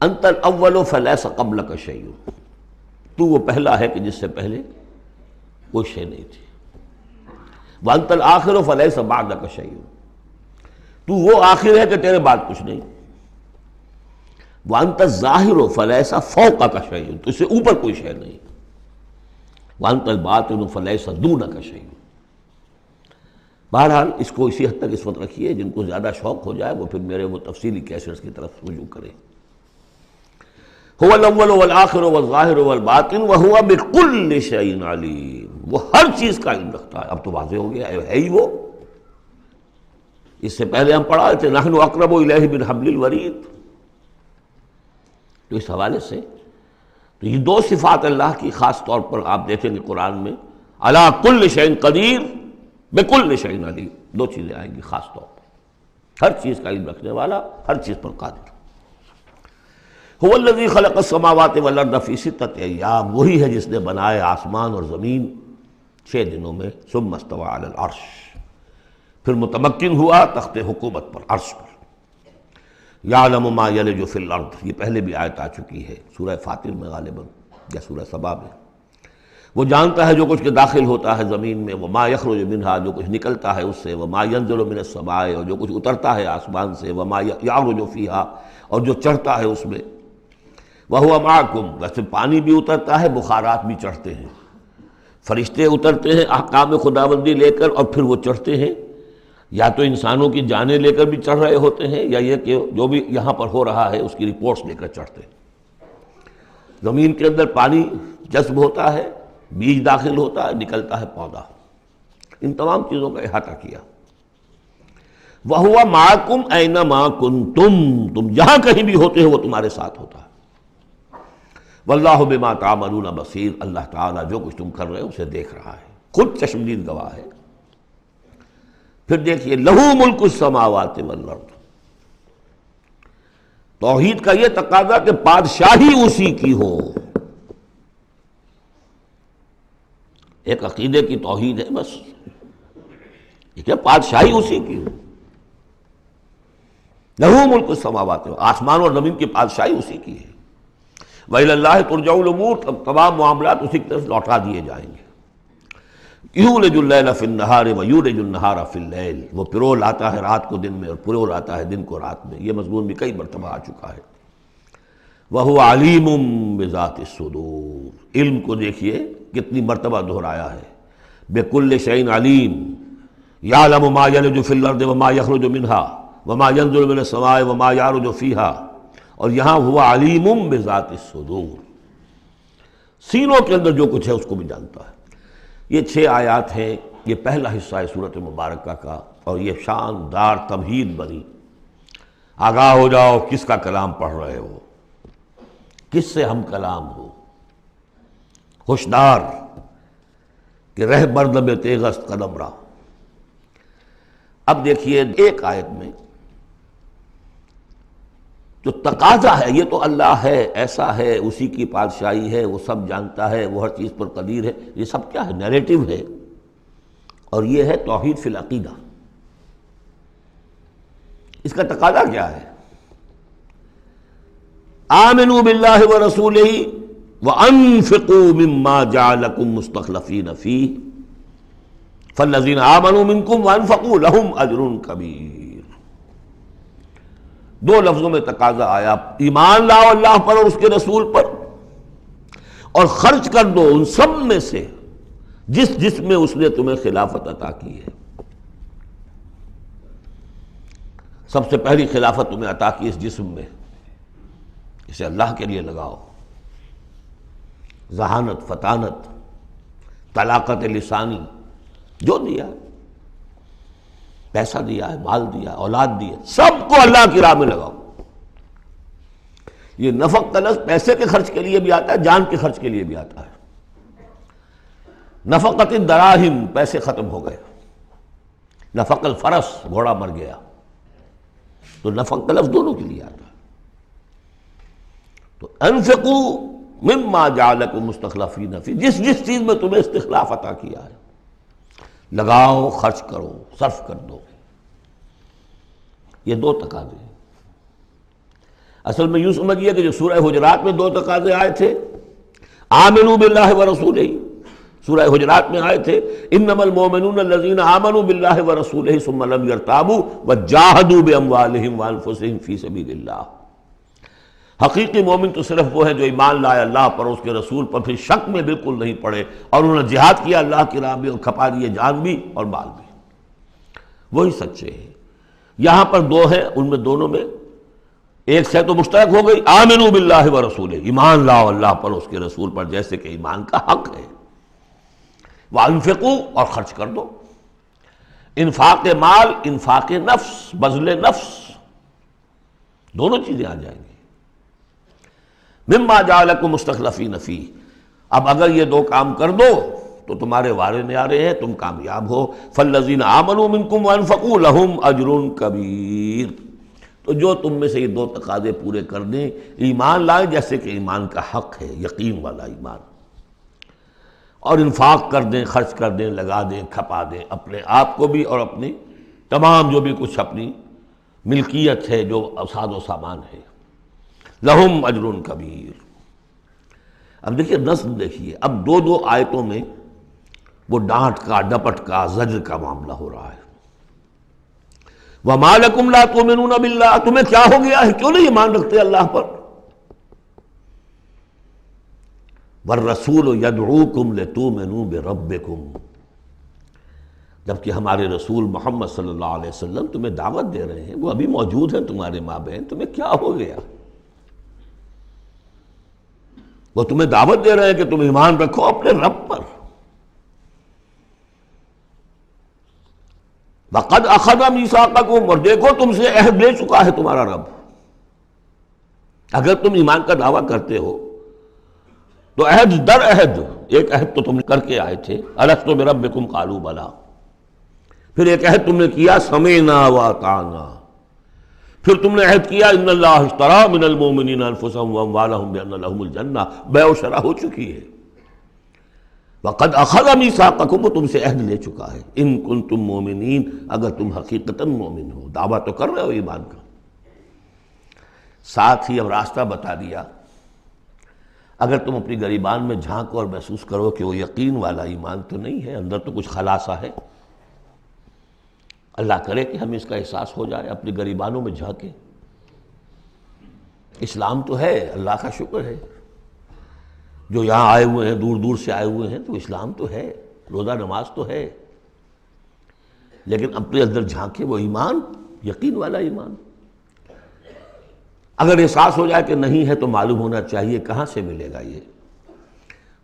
انت الاول فلیس قبلک شیء، تو وہ پہلا ہے کہ جس سے پہلے کوئی شے نہیں تھی، وانت الآخر فلیس بعدک شیء، تو وہ آخر ہے کہ تیرے بعد کچھ نہیں، وانت الظاہر فلیس فوقک شیء، تو اس سے اوپر کوئی شے نہیں، وانت الباطن فلیس دونک شیء۔ بہرحال اس کو اسی حد تک اس وقت رکھیے، جن کو زیادہ شوق ہو جائے وہ پھر میرے وہ تفصیلی کیسٹس کی طرف رجوع کریں۔ هو الاول والآخر والظاہر والباطن وهو بكل شیء علیم، وہ ہر چیز کا علم رکھتا ہے۔ اب تو واضح ہو گیا ہے ہی وہ۔ اس سے پہلے ہم پڑھا تھے نحن اقرب الیہ من حبل الورید، تو اس حوالے سے تو یہ دو صفات اللہ کی خاص طور پر آپ دیکھیں گے قرآن میں، علی کل شیء قدیر بکل شیء علیم، دو چیزیں آئیں گی خاص طور پر، ہر چیز کا علم رکھنے والا، ہر چیز پر قادر۔ هو الذی خلق السماوات والارض فی ستۃ ایام، وہی ہے جس نے بنائے آسمان اور زمین 6 دنوں میں، ثم استوى علی العرش، پھر متمکن ہوا تخت حکومت پر، عرش پر۔ یعلم ما یلج فی الارض، یہ پہلے بھی آیت آ چکی ہے سورہ فاطر میں غالباً یا سورہ سبا میں۔ وہ جانتا ہے جو کچھ کے داخل ہوتا ہے زمین میں، وما یخرج منہا، جو کچھ نکلتا ہے اس سے، وما ینزل من السماء، اور جو کچھ اترتا ہے آسمان سے، وما یعرج فیہا، اور جو چڑھتا ہے اس میں، وہو معکم، ویسے پانی بھی اترتا ہے، بخارات بھی چڑھتے ہیں، فرشتے اترتے ہیں احکام خداوندی لے کر اور پھر وہ چڑھتے ہیں، یا تو انسانوں کی جانیں لے کر بھی چڑھ رہے ہوتے ہیں، یا یہ کہ جو بھی یہاں پر ہو رہا ہے اس کی رپورٹس لے کر چڑھتے ہیں۔ زمین کے اندر پانی جذب ہوتا ہے، بیج داخل ہوتا ہے، نکلتا ہے پودا، ان تمام چیزوں کا احاطہ کیا۔ وَهُوَ مَعَكُمْ أَيْنَمَا كُنْتُمْ، تم جہاں کہیں بھی ہوتے ہو وہ تمہارے ساتھ ہوتا ہے۔ وَاللَّهُ بِمَا تَعْمَلُونَ بَصِيرٌ، اللہ تعالیٰ جو کچھ تم کر رہے ہو اسے دیکھ رہا ہے، خود چشمدید گواہ ہے۔ پھر دیکھیے لَهُ مُلْكُ السَّمَاوَاتِ وَالْأَرْضِ، توحید کا یہ تقاضا کہ بادشاہی اسی کی ہو، ایک عقیدے کی توحید ہے بس، یہ بادشاہی اسی کی ہو۔ لَهُ مُلْكُ السَّمَاوَاتِ، آسمان اور زمین کی بادشاہی اسی کی ہے۔ وَإِلَى اللَّهِ تُرْجَعُ الْأُمُورُ، اب تمام معاملات اسی کی طرف لوٹا دیے جائیں گے۔ یولج اللیل فی النہار ویولج النہار فی اللیل، وہ پرو لاتا ہے رات کو دن میں اور پرو لاتا ہے دن کو رات میں، یہ مضمون بھی کئی مرتبہ آ چکا ہے۔ وَهُوَ عَلِيمٌ بِذَاتِ الصُّدُورِ، علم کو دیکھیے کتنی مرتبہ دہرایا ہے، بِكُلِّ شَيْءٍ عَلِيمٌ، يَعْلَمُ مَا يَلِجُ فِي الْأَرْضِ وَمَا يَخْرُجُ مِنْهَا وَمَا يَنزِلُ مِنَ السَّمَاءِ وَمَا يَعْرُجُ فِيهَا، اور یہاں ہوا علیم بذات الصدور، سینوں کے اندر جو کچھ ہے اس کو بھی جانتا ہے۔ یہ 6 آیات ہیں، یہ پہلا حصہ ہے سورۃ مبارکہ کا، اور یہ شاندار تمہید بنی، آگاہ ہو جاؤ کس کا کلام پڑھ رہے ہو، کس سے ہم کلام ہو۔ ہوشدار کہ رہ بردم تیغست قدم را۔ اب دیکھیے ایک آیت میں جو تقاضا ہے، یہ تو اللہ ہے، ایسا ہے، اسی کی پادشاہی ہے، وہ سب جانتا ہے، وہ ہر چیز پر قدیر ہے، یہ سب کیا ہے؟ نیریٹو ہے، اور یہ ہے توحید فی العقیدہ۔ اس کا تقاضا کیا ہے؟ آمنوا باللہ ورسولہ وانفقوا مما جعلکم مستخلفین فیہ فالذین آمنوا منکم وانفقوا لہم اجر کبیر۔ دو لفظوں میں تقاضا آیا، ایمان لاؤ اللہ پر اور اس کے رسول پر، اور خرچ کر دو ان سب میں سے جس میں اس نے تمہیں خلافت عطا کی ہے۔ سب سے پہلی خلافت تمہیں عطا کی اس جسم میں، اسے اللہ کے لیے لگاؤ۔ ذہانت، فطانت، طلاقت لسانی، جو دیا ہے، پیسہ دیا ہے، مال دیا، اولاد دی ہے، سب کو اللہ کی راہ میں لگاؤ۔ یہ نفق کا لفظ پیسے کے خرچ کے لیے بھی آتا ہے، جان کے خرچ کے لیے بھی آتا ہے۔ نفقت الدراہم، پیسے ختم ہو گئے۔ نفق الفرس، گھوڑا مر گیا۔ تو نفق کا لفظ دونوں کے لیے آتا ہے۔ تو انفقوا مما جعلکم مستخلفین فی، جس چیز میں تمہیں استخلاف عطا کیا ہے لگاؤ، خرچ کرو، صرف کر دو۔ یہ دو تقاضے ہیں۔ اصل میں یوں سمجھیے کہ جو سورہ حجرات میں دو تقاضے آئے تھے، آمنوا باللہ ورسولہ، سورہ حجرات میں آئے تھے انما المؤمنون الذین آمنوا باللہ ورسولہ ثم لم یرتابوا وجاہدوا باموالہم وانفسہم فی سبیل اللہ۔ حقیقی مومن تو صرف وہ ہے جو ایمان لائے اللہ پر، اس کے رسول پر، پھر شک میں بالکل نہیں پڑے، اور انہوں نے جہاد کیا اللہ کی راہ میں، اور کھپا دیے جان بھی اور مال بھی، وہی سچے ہیں۔ یہاں پر دو ہیں، ان میں دونوں میں ایک سے تو مشترک ہو گئی، آمنوا باللہ ورسولہ، ایمان لاؤ اللہ پر، اس کے رسول پر، جیسے کہ ایمان کا حق ہے۔ وانفقوا، اور خرچ کر دو۔ انفاق مال، انفاق نفس، بذل نفس، دونوں چیزیں آ جائیں گی۔ مما جعلکم مستخلفین فیہ، اب اگر یہ دو کام کر دو تو تمہارے وارے نیارے ہیں، تم کامیاب ہو۔ فالذین آمنوا منکم وانفقوا لہم اجر کبیر، تو جو تم میں سے یہ دو تقاضے پورے کر دیں، ایمان لائیں جیسے کہ ایمان کا حق ہے، یقین والا ایمان، اور انفاق کر دیں، خرچ کر دیں، لگا دیں، کھپا دیں، اپنے آپ کو بھی اور اپنی تمام جو بھی کچھ اپنی ملکیت ہے، جو ساز و سامان ہے، لہم اجر کبیر۔ اب دیکھیے نظم، دیکھیے اب دو آیتوں میں وہ ڈانٹ کا، ڈپٹ کا، زجر کا معاملہ ہو رہا ہے۔ وَمَا لَكُمْ لَا تُؤْمِنُونَ بِاللَّهِ، تمہیں کیا ہو گیا ہے، کیوں نہیں ایمان رکھتے اللہ پر؟ وَالرَّسُولُ يَدْعُوكُمْ لِتُؤْمِنُوا بِرَبِّكُمْ، جبکہ ہمارے رسول محمد صلی اللہ علیہ وسلم تمہیں دعوت دے رہے ہیں، وہ ابھی موجود ہیں تمہارے مابین، تمہیں کیا ہو گیا؟ وہ تمہیں دعوت دے رہے ہیں کہ تم ایمان رکھو اپنے رب پر۔ وَقَدْ أَخَذَ مِيثَاقَكُمْ، اور دیکھو تم سے عہد لے چکا ہے تمہارا رب۔ اگر تم ایمان کا دعویٰ کرتے ہو تو عہد در عہد، ایک عہد تو تم کر کے آئے تھے، أَلَسْتُ بِرَبِّكُمْ قَالُوا بَلَىٰ، پھر ایک عہد تم نے کیا سَمِعْنَا وَأَطَعْنَا، پھر تم نے عہد کیا ان اللہ اشتری من المؤمنین انفسهم واموالهم بان لهم الجنہ، بیع و شرح ہو چکی ہے۔ وقد اخذ میثاقکم، وہ تم سے عہد لے چکا ہے، ان کنتم مؤمنین، اگر تم حقیقتاً مومن ہو، دعویٰ تو کر رہے ہو ایمان کا۔ ساتھ ہی اب راستہ بتا دیا، اگر تم اپنی گریبان میں جھانکو اور محسوس کرو کہ وہ یقین والا ایمان تو نہیں ہے، اندر تو کچھ خلاصہ ہے، اللہ کرے کہ ہمیں اس کا احساس ہو جائے، اپنی گریبانوں میں جھانکیں۔ اسلام تو ہے، اللہ کا شکر ہے، جو یہاں آئے ہوئے ہیں، دور دور سے آئے ہوئے ہیں، تو اسلام تو ہے، روزہ نماز تو ہے، لیکن اپنے اندر جھانکے وہ ایمان، یقین والا ایمان۔ اگر احساس ہو جائے کہ نہیں ہے تو معلوم ہونا چاہیے کہاں سے ملے گا یہ۔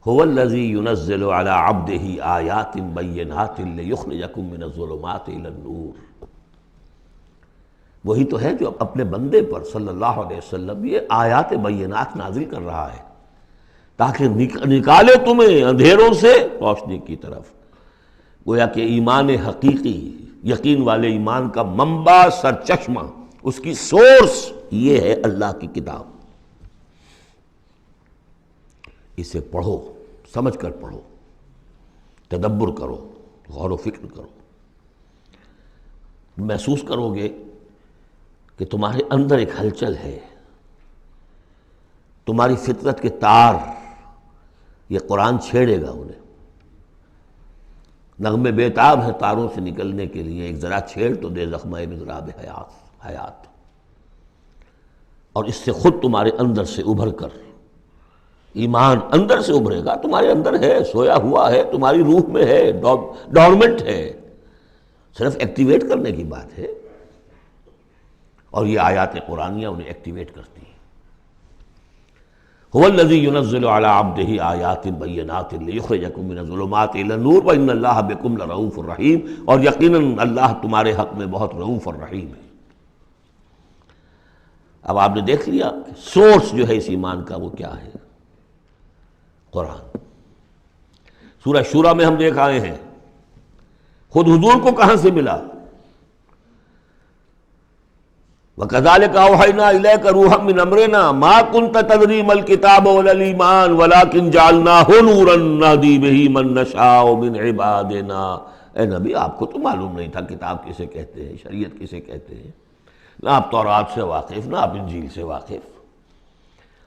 هو الذی ينزل على عبده آیات بینات لیخرجکم من الظلمات الى النور، وہی تو ہے جو اپنے بندے پر صلی اللہ علیہ وسلم یہ آیات بینات نازل کر رہا ہے تاکہ نکالے تمہیں اندھیروں سے روشنی کی طرف۔ گویا کہ ایمان حقیقی، یقین والے ایمان کا منبع، سرچشمہ، اس کی سورس یہ ہے اللہ کی کتاب۔ اسے پڑھو، سمجھ کر پڑھو، تدبر کرو، غور و فکر کرو، محسوس کرو گے کہ تمہارے اندر ایک ہلچل ہے، تمہاری فطرت کے تار، یہ قرآن چھیڑے گا انہیں۔ نغمے بیتاب ہے تاروں سے نکلنے کے لیے، ایک ذرا چھیڑ تو دے زخمہ مضراب حیات، اور اس سے خود تمہارے اندر سے ابھر کر ایمان اندر سے ابھرے گا۔ تمہارے اندر ہے، سویا ہوا ہے، تمہاری روح میں ہے، ڈورمنٹ ہے، صرف ایکٹیویٹ کرنے کی بات ہے، اور یہ آیات قرآنیہ انہیں ایکٹیویٹ کرتی ہیں۔ هو الذی ينزل على عبده آیات بینات لیخرجکم من الظلمات الی النور وان اللہ بکم لرؤوف الرحیم، اور یقیناً اللہ تمہارے حق میں بہت رؤوف الرحیم ہے۔ اب آپ نے دیکھ لیا سورس جو ہے اس ایمان کا وہ کیا ہے، قرآن۔ سورہ شورى میں ہم دیکھ آئے ہیں خود حضور کو کہاں سے ملا، وَكَذَلِكَ أَوْحَيْنَا إِلَيْكَ رُوحًا مِّنْ أَمْرِنَا مَا كُنْتَ تَدْرِي مَا الْكِتَابُ وَلَا الْإِيمَانُ وَلَكِنْ جَعَلْنَاهُ نُورًا نَهْدِي بِهِ مَن نَّشَاءُ مِنْ عِبَادِنَا۔ اے نبی، آپ کو تو معلوم نہیں تھا کتاب کسے کہتے ہیں، شریعت کسے کہتے ہیں، نہ آپ تورات سے واقف، نہ آپ انجیل سے واقف،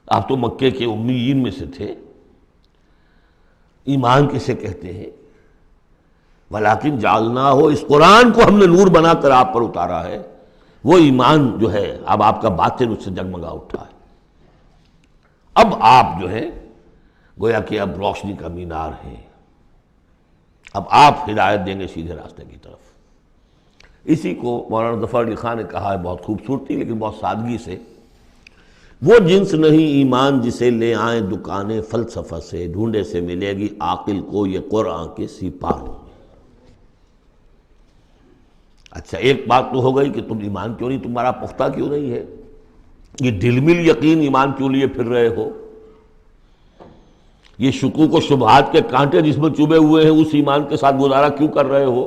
آپ تو مکے کے امیین میں سے تھے۔ ایمان کسے کہتے ہیں؟ وَلَكِنْ جَعَلْنَاهُ، اس قرآن کو ہم نے نور بنا کر آپ پر اتارا ہے۔ وہ ایمان جو ہے اب آپ کا باطن اس سے جگمگا اٹھا ہے، اب آپ جو ہے گویا کہ اب روشنی کا مینار ہیں، اب آپ ہدایت دیں گے سیدھے راستے کی طرف۔ اسی کو مولانا ظفر علی خان نے کہا ہے بہت خوبصورتی لیکن بہت سادگی سے، وہ جنس نہیں ایمان جسے لے آئیں دکانیں فلسفہ سے، ڈھونڈے سے ملے گی عاقل کو یہ قرآن کے سپاروں۔ اچھا، ایک بات تو ہو گئی کہ تم ایمان کیوں نہیں، تمہارا پختہ کیوں نہیں ہے، یہ ڈلمل یقین ایمان کیوں لیے پھر رہے ہو، یہ شکوک و شبہات کے کانٹے جس میں چبھے ہوئے ہیں اس ایمان کے ساتھ گزارا کیوں کر رہے ہو؟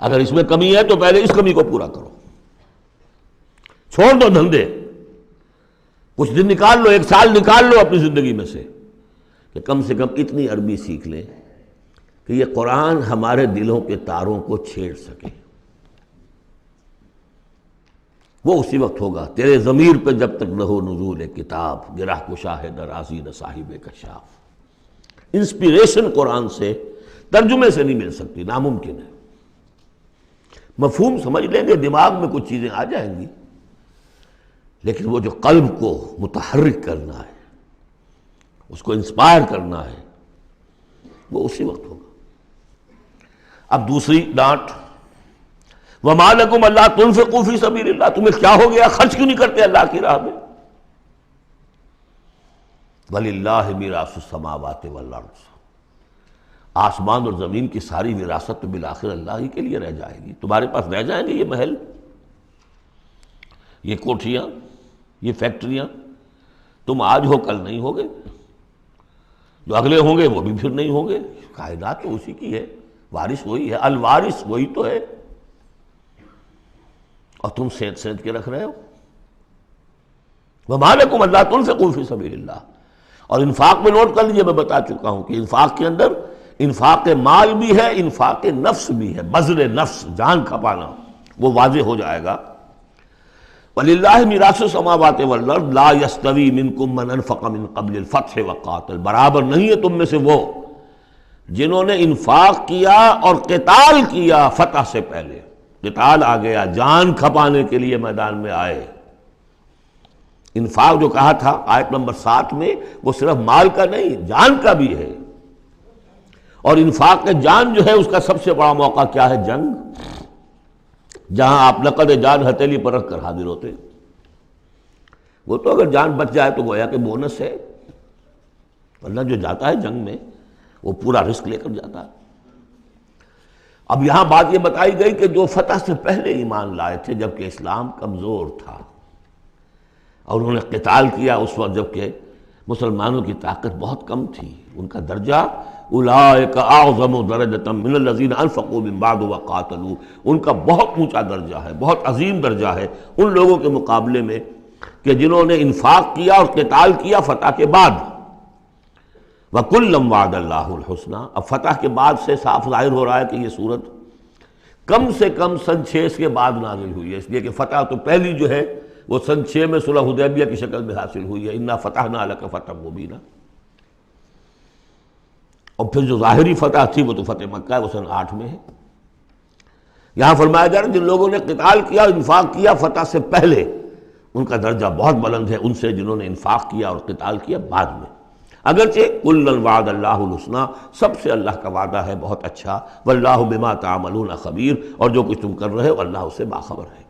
اگر اس میں کمی ہے تو پہلے اس کمی کو پورا کرو، چھوڑ دو دھندے، کچھ دن نکال لو، ایک سال نکال لو اپنی زندگی میں سے کہ کم سے کم اتنی عربی سیکھ لیں کہ یہ قرآن ہمارے دلوں کے تاروں کو چھیڑ سکے۔ وہ اسی وقت ہوگا تیرے ضمیر پہ جب تک نہ ہو نزول کتاب، گرہ کشا ہے درازی نہ صاحب کشاف۔ انسپیریشن قرآن سے ترجمے سے نہیں مل سکتی، ناممکن ہے۔ مفہوم سمجھ لیں گے، دماغ میں کچھ چیزیں آ جائیں گی، لیکن وہ جو قلب کو متحرک کرنا ہے، اس کو انسپائر کرنا ہے، وہ اسی وقت ہوگا۔ اب دوسری ڈانٹ، وَمَا لَكُمْ أَلَّا تُنْفِقُوا فِي سَبِيلِ اللَّهِ، تمہیں کیا ہو گیا، خرچ کیوں نہیں کرتے اللہ کی راہ میں؟ وَلِلَّهِ مِيرَاثُ السَّمَاوَاتِ وَالْأَرْضِ، آسمان اور زمین کی ساری وراثت تو بالآخر اللہ ہی کے لیے رہ جائے گی۔ تمہارے پاس رہ جائیں گے یہ محل، یہ کوٹھیاں، یہ فیکٹریاں، تم آج ہو کل نہیں ہوگے، جو اگلے ہوں گے وہ بھی پھر نہیں ہوں گے۔ کائنات تو اسی کی ہے، وارث وہی ہے، الوارث وہی تو ہے، اور تم سینت کے رکھ رہے ہو۔ وَمَا لَكُمْ أَلَّا تُنْفِقُوا فِي سَبِيلِ اللَّهِ، اور انفاق میں نوٹ کر لیجیے، میں بتا چکا ہوں کہ انفاق کے اندر انفاق مال بھی ہے، انفاق نفس بھی ہے، بذل نفس، جان کھپانا، وہ واضح ہو جائے گا۔ وَلِلَّهِ مِيرَاثُ السَّمَاوَاتِ وَالْأَرْضِ لَا يَسْتَوِي مِنْكُمْ مَنْ أَنْفَقَ مِنْ قَبْلِ الْفَتْحِ وَقَاتَلَ، برابر نہیں ہے تم میں سے وہ جنہوں نے انفاق کیا اور قتال کیا فتح سے پہلے۔ قتال آ گیا، جان کھپانے کے لیے میدان میں آئے۔ انفاق جو کہا تھا آیت نمبر 7 میں، وہ صرف مال کا نہیں، جان کا بھی ہے، اور انفاق کے جان جو ہے اس کا سب سے بڑا موقع کیا ہے؟ جنگ، جہاں آپ نقد جان ہتھیلی پر رکھ کر حاضر ہوتے۔ وہ تو اگر جان بچ جائے تو گویا کہ بونس ہے، ورنہ جو جاتا ہے جنگ میں وہ پورا رسک لے کر جاتا ہے۔ اب یہاں بات یہ بتائی گئی کہ جو فتح سے پہلے ایمان لائے تھے جبکہ اسلام کمزور تھا، اور انہوں نے قتال کیا اس وقت جبکہ مسلمانوں کی طاقت بہت کم تھی، ان کا درجہ اولئک اعظم درجۃ من الذین انفقوا من بعد وقاتلوا، ان کا بہت اونچا درجہ ہے، بہت عظیم درجہ ہے ان لوگوں کے مقابلے میں کہ جنہوں نے انفاق کیا اور قتال کیا فتح کے بعد۔ وَكُلًّا وَعَدَ اللَّهُ الْحُسْنَىٰ، اب فتح کے بعد سے صاف ظاہر ہو رہا ہے کہ یہ صورت کم سے کم سن 6 کے بعد نازل ہوئی ہے، اس لیے کہ فتح تو پہلی جو ہے وہ سن 6 میں صلح حدیبیہ کی شکل میں حاصل ہوئی ہے، اِنَّا فَتَحْنَا لَكَ فَتحًا مُبِينًا، اور پھر جو ظاہری فتح تھی وہ تو فتح مکہ ہے، وہ سن 8 میں ہے۔ یہاں فرمایا جا رہا ہے جن لوگوں نے قتال کیا اور انفاق کیا فتح سے پہلے، ان کا درجہ بہت بلند ہے ان سے جنہوں نے انفاق کیا اور قتال کیا بعد میں۔ اگرچہ کُلًّا وعد اللہ الحسنیٰ، سب سے اللہ کا وعدہ ہے بہت اچھا، واللہ بما تعملون خبیر، اور جو کچھ تم کر رہے ہو اللہ اس سے باخبر ہے۔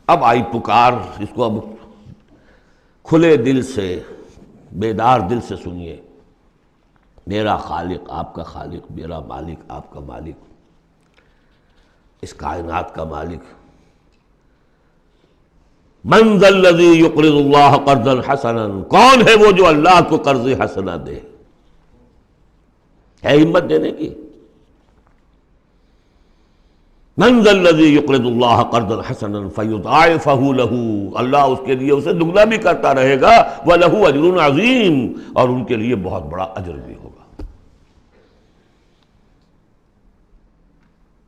اب آئی پکار، اس کو اب کھلے دل سے بیدار دل سے سنیے۔ میرا خالق آپ کا خالق، میرا مالک آپ کا مالک، اس کائنات کا مالک، من ذا الذی یقرض اللہ قرضا حسنا، کون ہے وہ جو اللہ کو قرض حسنا دے؟ ہے ہمت دینے کی؟ من ذا الذی یقرض اللہ قرضا حسنا فیضاعفہ لہ، اللہ اس کے لیے اسے دگنا بھی کرتا رہے گا، وَلَهُ أَجْرٌ عَظِيمٌ، اور ان کے لیے بہت بڑا اجر بھی ہوگا۔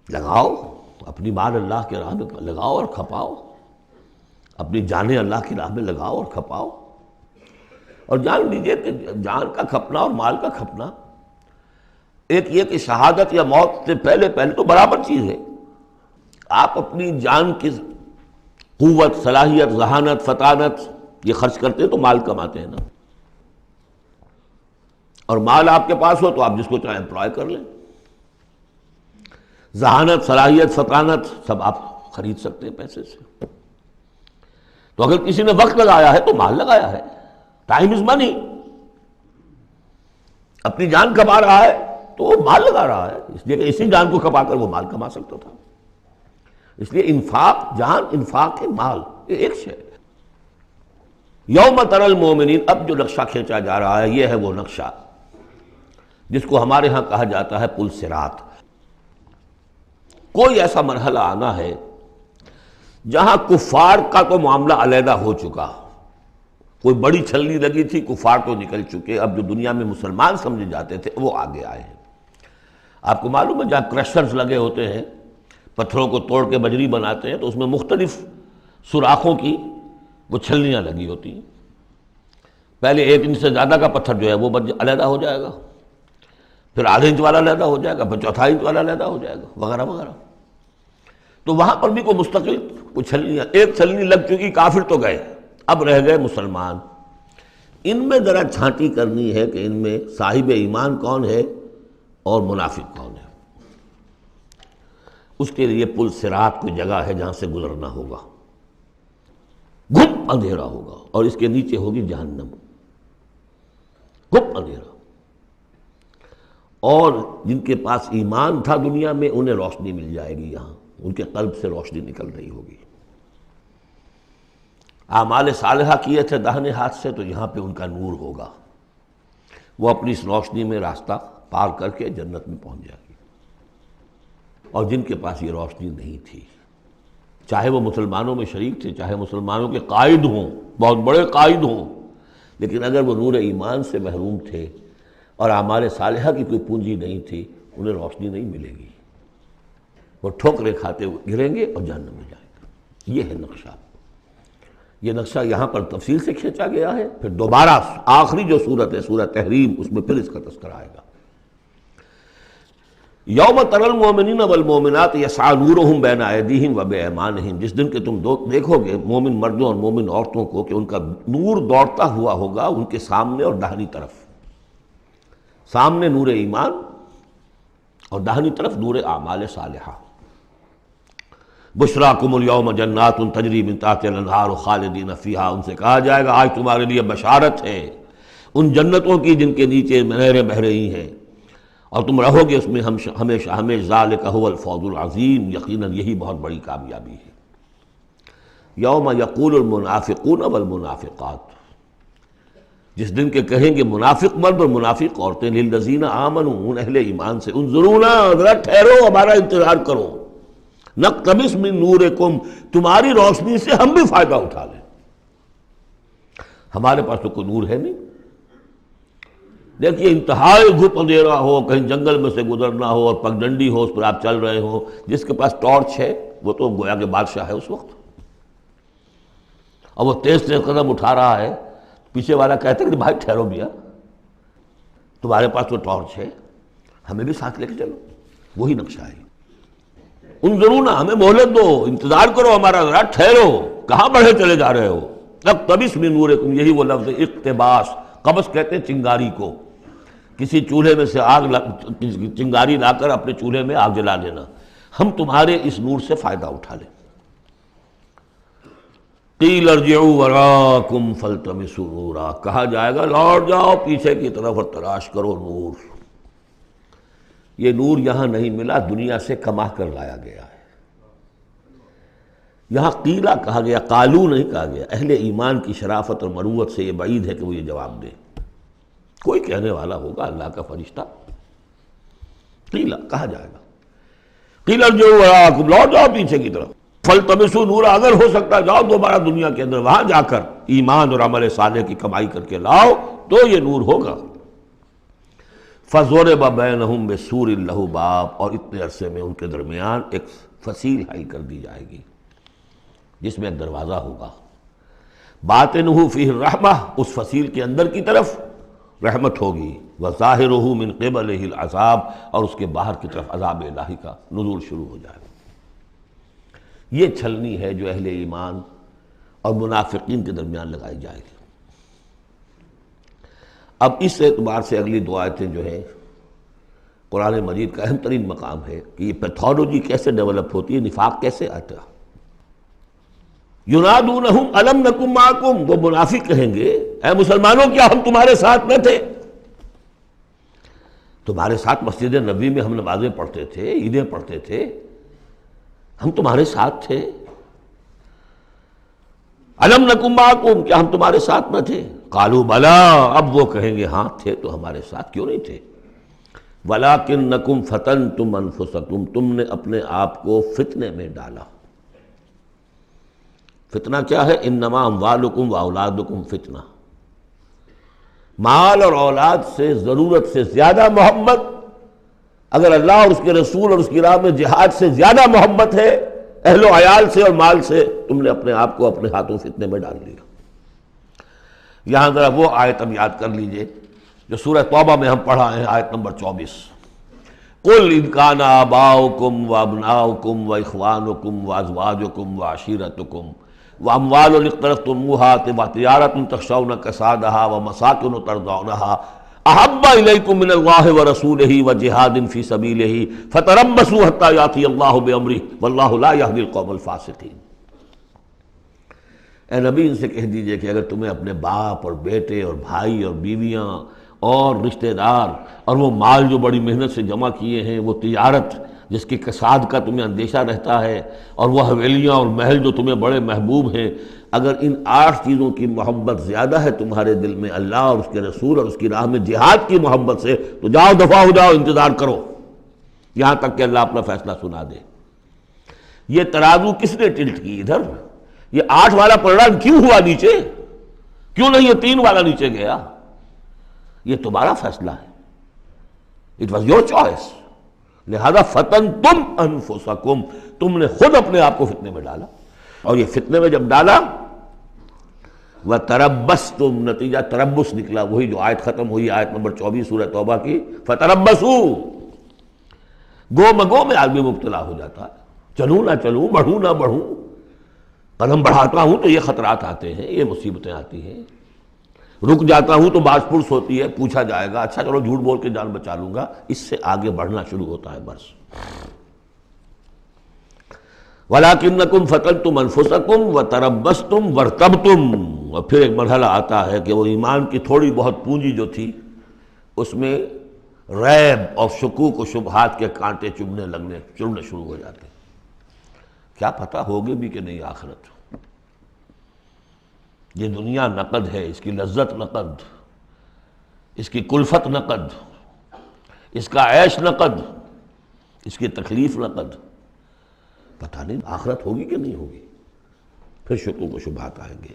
لگاؤ اپنی مال اللہ کے راہ میں، لگاؤ اور کھپاؤ، اپنی جانیں اللہ کی راہ میں لگاؤ اور کھپاؤ، اور جان لیجیے کہ جان کا کھپنا اور مال کا کھپنا ایک یہ کہ شہادت یا موت سے پہلے تو برابر چیز ہے۔ آپ اپنی جان کی قوت، صلاحیت، ذہانت، فطانت یہ خرچ کرتے ہیں تو مال کماتے ہیں نا، اور مال آپ کے پاس ہو تو آپ جس کو چاہیں امپلائے کر لیں، ذہانت، صلاحیت، فطانت سب آپ خرید سکتے ہیں پیسے سے۔ تو اگر کسی نے وقت لگایا ہے تو مال لگایا ہے، ٹائم از منی، اپنی جان کما رہا ہے تو وہ مال لگا رہا ہے، اس لیے کہ اسی جان کو کما کر وہ مال کما سکتا تھا۔ اس لیے انفاق جان، انفاق مال، یہ ایک شے ہے۔ یوم تری المؤمنین، اب جو نقشہ کھینچا جا رہا ہے یہ ہے وہ نقشہ جس کو ہمارے ہاں کہا جاتا ہے پل صراط۔ کوئی ایسا مرحلہ آنا ہے جہاں کفار کا تو معاملہ علیحدہ ہو چکا، کوئی بڑی چھلنی لگی تھی، کفار تو نکل چکے، اب جو دنیا میں مسلمان سمجھے جاتے تھے وہ آگے آئے ہیں۔ آپ کو معلوم ہے جہاں کرشرز لگے ہوتے ہیں، پتھروں کو توڑ کے بجری بناتے ہیں، تو اس میں مختلف سوراخوں کی وہ چھلنیاں لگی ہوتی ہیں۔ پہلے 1 انچ سے زیادہ کا پتھر جو ہے وہ علیحدہ ہو جائے گا، پھر ½ انچ والا علیحدہ ہو جائے گا، پھر چوتھائی انچ والا علیحدہ ہو جائے گا، وغیرہ وغیرہ۔ تو وہاں پر بھی کوئی مستقل کوئی چھلنیاں، ایک چھلنی لگ چکی، کافر تو گئے، اب رہ گئے مسلمان۔ ان میں ذرا چھانٹی کرنی ہے کہ ان میں صاحب ایمان کون ہے اور منافق کون ہے۔ اس کے لیے پل صراط کوئی جگہ ہے جہاں سے گزرنا ہوگا، گھپ اندھیرا ہوگا، اور اس کے نیچے ہوگی جہنم، گھپ اندھیرا۔ اور جن کے پاس ایمان تھا دنیا میں انہیں روشنی مل جائے گی، یہاں ان کے قلب سے روشنی نکل رہی ہوگی۔ اعمال صالحہ کیے تھے داہنے ہاتھ سے تو یہاں پہ ان کا نور ہوگا، وہ اپنی اس روشنی میں راستہ پار کر کے جنت میں پہنچ جائے گی۔ اور جن کے پاس یہ روشنی نہیں تھی، چاہے وہ مسلمانوں میں شریک تھے، چاہے مسلمانوں کے قائد ہوں، بہت بڑے قائد ہوں، لیکن اگر وہ نور ایمان سے محروم تھے اور اعمال صالحہ کی کوئی پونجی نہیں تھی، انہیں روشنی نہیں ملے گی، وہ ٹھوکریں کھاتے ہوئے گریں گے اور جہنم میں جائیں گے۔ یہ ہے نقشہ۔ یہ نقشہ یہاں پر تفصیل سے کھینچا گیا ہے، پھر دوبارہ آخری جو صورت ہے سورہ تحریم، اس میں پھر اس کا تذکرہ آئے گا۔ یوم تری المؤمنین والمؤمنات یسعی نورہم بین ایدیہم وبایمانہم، جس دن کہ تم دیکھو گے مومن مردوں اور مومن عورتوں کو کہ ان کا نور دوڑتا ہوا ہوگا ان کے سامنے اور داہنی طرف، سامنے نور ایمان اور داہنی طرف نور اعمال صالحہ۔ بشراکم اليوم جنات تجری من تحتها الانہار خالدین فیہا، ان سے کہا جائے گا آج تمہارے لیے بشارت ہے ان جنتوں کی جن کے نیچے نہریں بہہ رہی ہیں، اور تم رہو گے اس میں ہمیشہ ہمیشہ، ذالک هو الفوز العظیم، یقیناً یہی بہت بڑی کامیابی ہے۔ یوم یقول المنافقون والمنافقات، جس دن کے کہیں گے منافق مرد اور منافق عورتیں للذین آمنوا، ان اہل ایمان سے، انظرونا، ذرا ٹھہرو، ہمارا انتظار کرو، نقتبس من نورکم، تمہاری روشنی سے ہم بھی فائدہ اٹھا لیں۔ ہمارے پاس تو کوئی نور ہے نہیں۔ دیکھیے انتہائی گھپ اندھیرا ہو، کہیں جنگل میں سے گزرنا ہو اور پگڈنڈی ہو، اس پر آپ چل رہے ہو، جس کے پاس ٹارچ ہے وہ تو گویا کہ بادشاہ ہے اس وقت، اور وہ تیز تیز قدم اٹھا رہا ہے، پیچھے والا کہتا ہے کہ بھائی ٹھہرو بھیا، تمہارے پاس تو ٹارچ ہے، ہمیں بھی ساتھ لے کے چلو۔ وہی نقشہ ہے۔ انظرونا، ہمیں مہلت دو، انتظار کرو ہمارا، ذرا ٹھہرو، کہاں بڑھے چلے جا رہے ہو؟ اقتبس من نورکم، یہی وہ لفظ ہے اقتباس۔ قبس کہتے ہیں چنگاری کو، کسی چولہے میں سے چنگاری لا کر اپنے چولہے میں آگ جلا لینا۔ ہم تمہارے اس نور سے فائدہ اٹھا لیں۔ قیل ارجعوا وراءکم فالتمسوا نورا، کہا جائے گا لوٹ جاؤ پیچھے کی طرف اور تلاش کرو نور۔ یہ نور یہاں نہیں ملا، دنیا سے کما کر لایا گیا ہے۔ یہاں قیلہ کہا گیا، قالو نہیں کہا گیا۔ اہل ایمان کی شرافت اور مروت سے یہ بعید ہے کہ وہ یہ جواب دے۔ کوئی کہنے والا ہوگا اللہ کا فرشتہ، قیلہ کہا جائے گا، قیل ارجعوا وراءکم، لوٹ جاؤ پیچھے کی طرف، فالتمسوا نورا، اگر ہو سکتا جاؤ دوبارہ دنیا کے اندر، وہاں جا کر ایمان اور عمل صالح کی کمائی کر کے لاؤ تو یہ نور ہوگا۔ فَضُرِبَ بَيْنَهُمْ بِسُورٍ لَهُ بَابٌ، اور اتنے عرصے میں ان کے درمیان ایک فصیل حائل کر دی جائے گی جس میں ایک دروازہ ہوگا، باطنہ فیہ الرحمہ، اس فصیل کے اندر کی طرف رحمت ہوگی، وظاہرہ من قبلہ العذاب، اور اس کے باہر کی طرف عذاب الہی کا نزول شروع ہو جائے گا۔ یہ چھلنی ہے جو اہل ایمان اور منافقین کے درمیان لگائی جائے گی۔ اب اس اعتبار سے اگلی دو آیتیں جو ہیں قرآن مجید کا اہم ترین مقام ہے کہ یہ پیتھولوجی کیسے ڈیولپ ہوتی ہے، نفاق کیسے آتا ہے۔ ینادونہم الم نکن معکم، وہ منافق کہیں گے اے مسلمانوں کیا ہم تمہارے ساتھ نہ تھے؟ تمہارے ساتھ مسجد نبوی میں ہم نمازیں پڑھتے تھے، عیدیں پڑھتے تھے، ہم تمہارے ساتھ تھے۔ الم نکن معکم، کیا ہم تمہارے ساتھ نہ تھے؟ قالوا بلا، اب وہ کہیں گے ہاں تھے تو ہمارے ساتھ، کیوں نہیں تھے؟ ولکنکم فتنتم انفسکم، تم نے اپنے آپ کو فتنے میں ڈالا۔ فتنہ کیا ہے؟ انما اموالکم واولادکم فتنہ، مال اور اولاد سے ضرورت سے زیادہ محبت، اگر اللہ اور اس کے رسول اور اس کی راہ میں جہاد سے زیادہ محبت ہے اہل و عیال سے اور مال سے، تم نے اپنے آپ کو اپنے ہاتھوں فتنے میں ڈال لیا۔ یہاں ذرا وہ آیت اب یاد کر لیجئے جو سورہ توبہ میں ہم پڑھا ہے، آیت نمبر 24، قل ان کان آباؤکم وابناؤکم واخوانکم وازواجکم وعشیرتکم واموال اقترفتموها وتجارۃ تخشون کسادها ومساکن ترضونها احب الیکم من اللہ ورسولہ وجہاد فی سبیلہ فتربصوا حتی یاتی اللہ بامرہ واللہ لا یہدی القوم الفاسقین۔ اے نبی ان سے کہہ دیجئے کہ اگر تمہیں اپنے باپ اور بیٹے اور بھائی اور بیویاں اور رشتہ دار اور وہ مال جو بڑی محنت سے جمع کیے ہیں، وہ تجارت جس کے کساد کا تمہیں اندیشہ رہتا ہے، اور وہ حویلیاں اور محل جو تمہیں بڑے محبوب ہیں، اگر ان 8 چیزوں کی محبت زیادہ ہے تمہارے دل میں اللہ اور اس کے رسول اور اس کی راہ میں جہاد کی محبت سے، تو جاؤ دفع ہو جاؤ، انتظار کرو یہاں تک کہ اللہ اپنا فیصلہ سنا دے۔ یہ ترازو کس نے ٹلٹ کی ادھر؟ یہ 8 والا پلڑا کیوں ہوا نیچے؟ کیوں نہیں یہ 3 والا نیچے گیا؟ یہ تمہارا فیصلہ ہے، اٹ واز یور چوائس، لہذا فتنتم انفسکم، تم نے خود اپنے آپ کو فتنے میں ڈالا، اور یہ فتنے میں جب ڈالا وتربصتم، نتیجہ تربص نکلا، وہی جو آیت ختم ہوئی آیت نمبر 24 سورہ توبہ کی، فتربصوا، گو مگو میں آدمی مبتلا ہو جاتا ہے، چلوں نہ چلوں، بڑھوں نہ بڑھوں، قدم بڑھاتا ہوں تو یہ خطرات آتے ہیں، یہ مصیبتیں آتی ہیں، رک جاتا ہوں تو باز پرس ہوتی ہے، پوچھا جائے گا، اچھا چلو جھوٹ بول کے جان بچا لوں گا، اس سے آگے بڑھنا شروع ہوتا ہے بس۔ وَلَكِنَّكُمْ فَتَنْتُمْ أَنفُسَكُمْ وَتَرَبَّصْتُمْ وَارْتَبْتُمْ، اور پھر ایک مرحلہ آتا ہے کہ وہ ایمان کی تھوڑی بہت پونجی جو تھی اس میں ریب اور شکوک و شبہات کے کانٹے چبھنے شروع ہو جاتے ہیں، کیا پتہ ہوگی بھی کہ نہیں آخرت، یہ دنیا نقد ہے، اس کی لذت نقد، اس کی کلفت نقد، اس کا عیش نقد، اس کی تکلیف نقد. پتہ نہیں آخرت ہوگی کہ نہیں ہوگی. پھر شکوک و شبہات آئیں گے.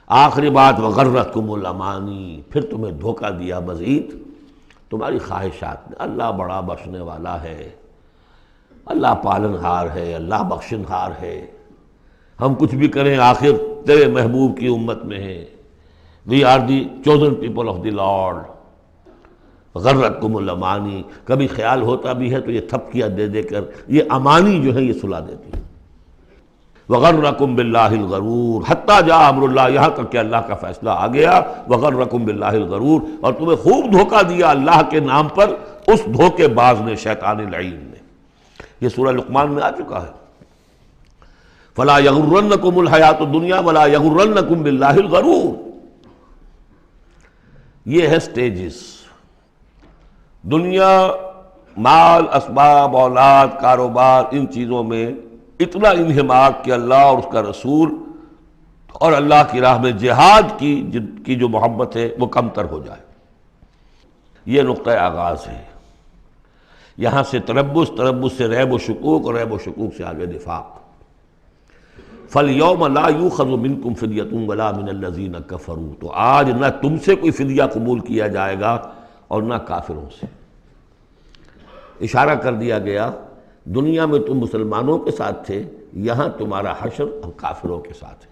آخری بات وغرتکم الامانی، پھر تمہیں دھوکہ دیا مزید تمہاری خواہشات نے. اللہ بڑا بخشنے والا ہے، اللہ پالن ہار ہے، اللہ بخشن ہار ہے. ہم کچھ بھی کریں آخر تیرے محبوب کی امت میں ہیں. We are the chosen people of the Lord. غرتکم الامانی، کبھی خیال ہوتا بھی ہے تو یہ تھپکیاں دے دے کر یہ امانی جو ہے یہ سلا دیتی ہے. وغرکم باللہ الغرور حتی جاء امر اللہ، یہاں تک کہ اللہ کا فیصلہ آ گیا. وغرکم باللہ الغرور، اور تمہیں خوب دھوکہ دیا اللہ کے نام پر اس دھوکے باز نے، شیطان لعین نے. یہ سورہ لقمان میں آ چکا ہے. فلا یغرنکم الحیات الدنیا ولا یغرنکم باللہ الغرور. یہ ہے سٹیجز. دنیا، مال، اسباب، اولاد، کاروبار، ان چیزوں میں اتنا انہماک کہ اللہ اور اس کا رسول اور اللہ کی راہ میں جہاد کی جو محبت ہے وہ کم تر ہو جائے. یہ نقطہ آغاز ہے. یہاں سے تربص سے ریب و شکوک، اور ریب و شکوک سے آگے نفاق. فَالْيَوْمَ لَا يُؤْخَذُ مِنْكُمْ فِدْيَةٌ وَلَا مِنَ الَّذِينَ كَفَرُوا، تو آج نہ تم سے کوئی فدیہ قبول کیا جائے گا اور نہ کافروں سے. اشارہ کر دیا گیا دنیا میں تم مسلمانوں کے ساتھ تھے، یہاں تمہارا حشر ہم کافروں کے ساتھ ہے.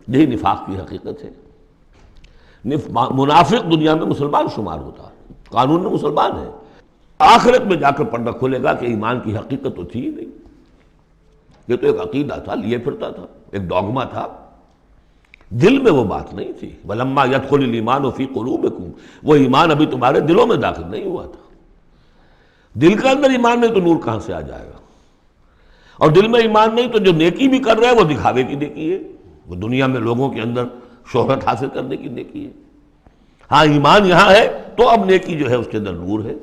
یہی نفاق کی حقیقت ہے. منافق دنیا میں مسلمان شمار ہوتا ہے، قانون میں مسلمان ہے. آخرت میں جا کر پردہ کھلے گا کہ ایمان کی حقیقت تو تھی ہی نہیں. یہ تو ایک عقیدہ تھا، لیے پھرتا تھا، ایک ڈوگما تھا. دل میں وہ بات نہیں تھی. وَلَمَّا يَدْخُلِ الْإِيمَانُ فِي قُلُوبِكُمْ، وہ ایمان ابھی تمہارے دلوں میں داخل نہیں ہوا تھا. دل کے اندر ایمان نہیں تو نور کہاں سے آ جائے گا؟ اور دل میں ایمان نہیں تو جو نیکی بھی کر رہے ہیں وہ دکھاوے کی نیکی ہے، وہ دنیا میں لوگوں کے اندر شہرت حاصل کرنے کی نیکی ہے. ہاں ایمان یہاں ہے تو اب نیکی جو ہے اس کے اندر نور ہے.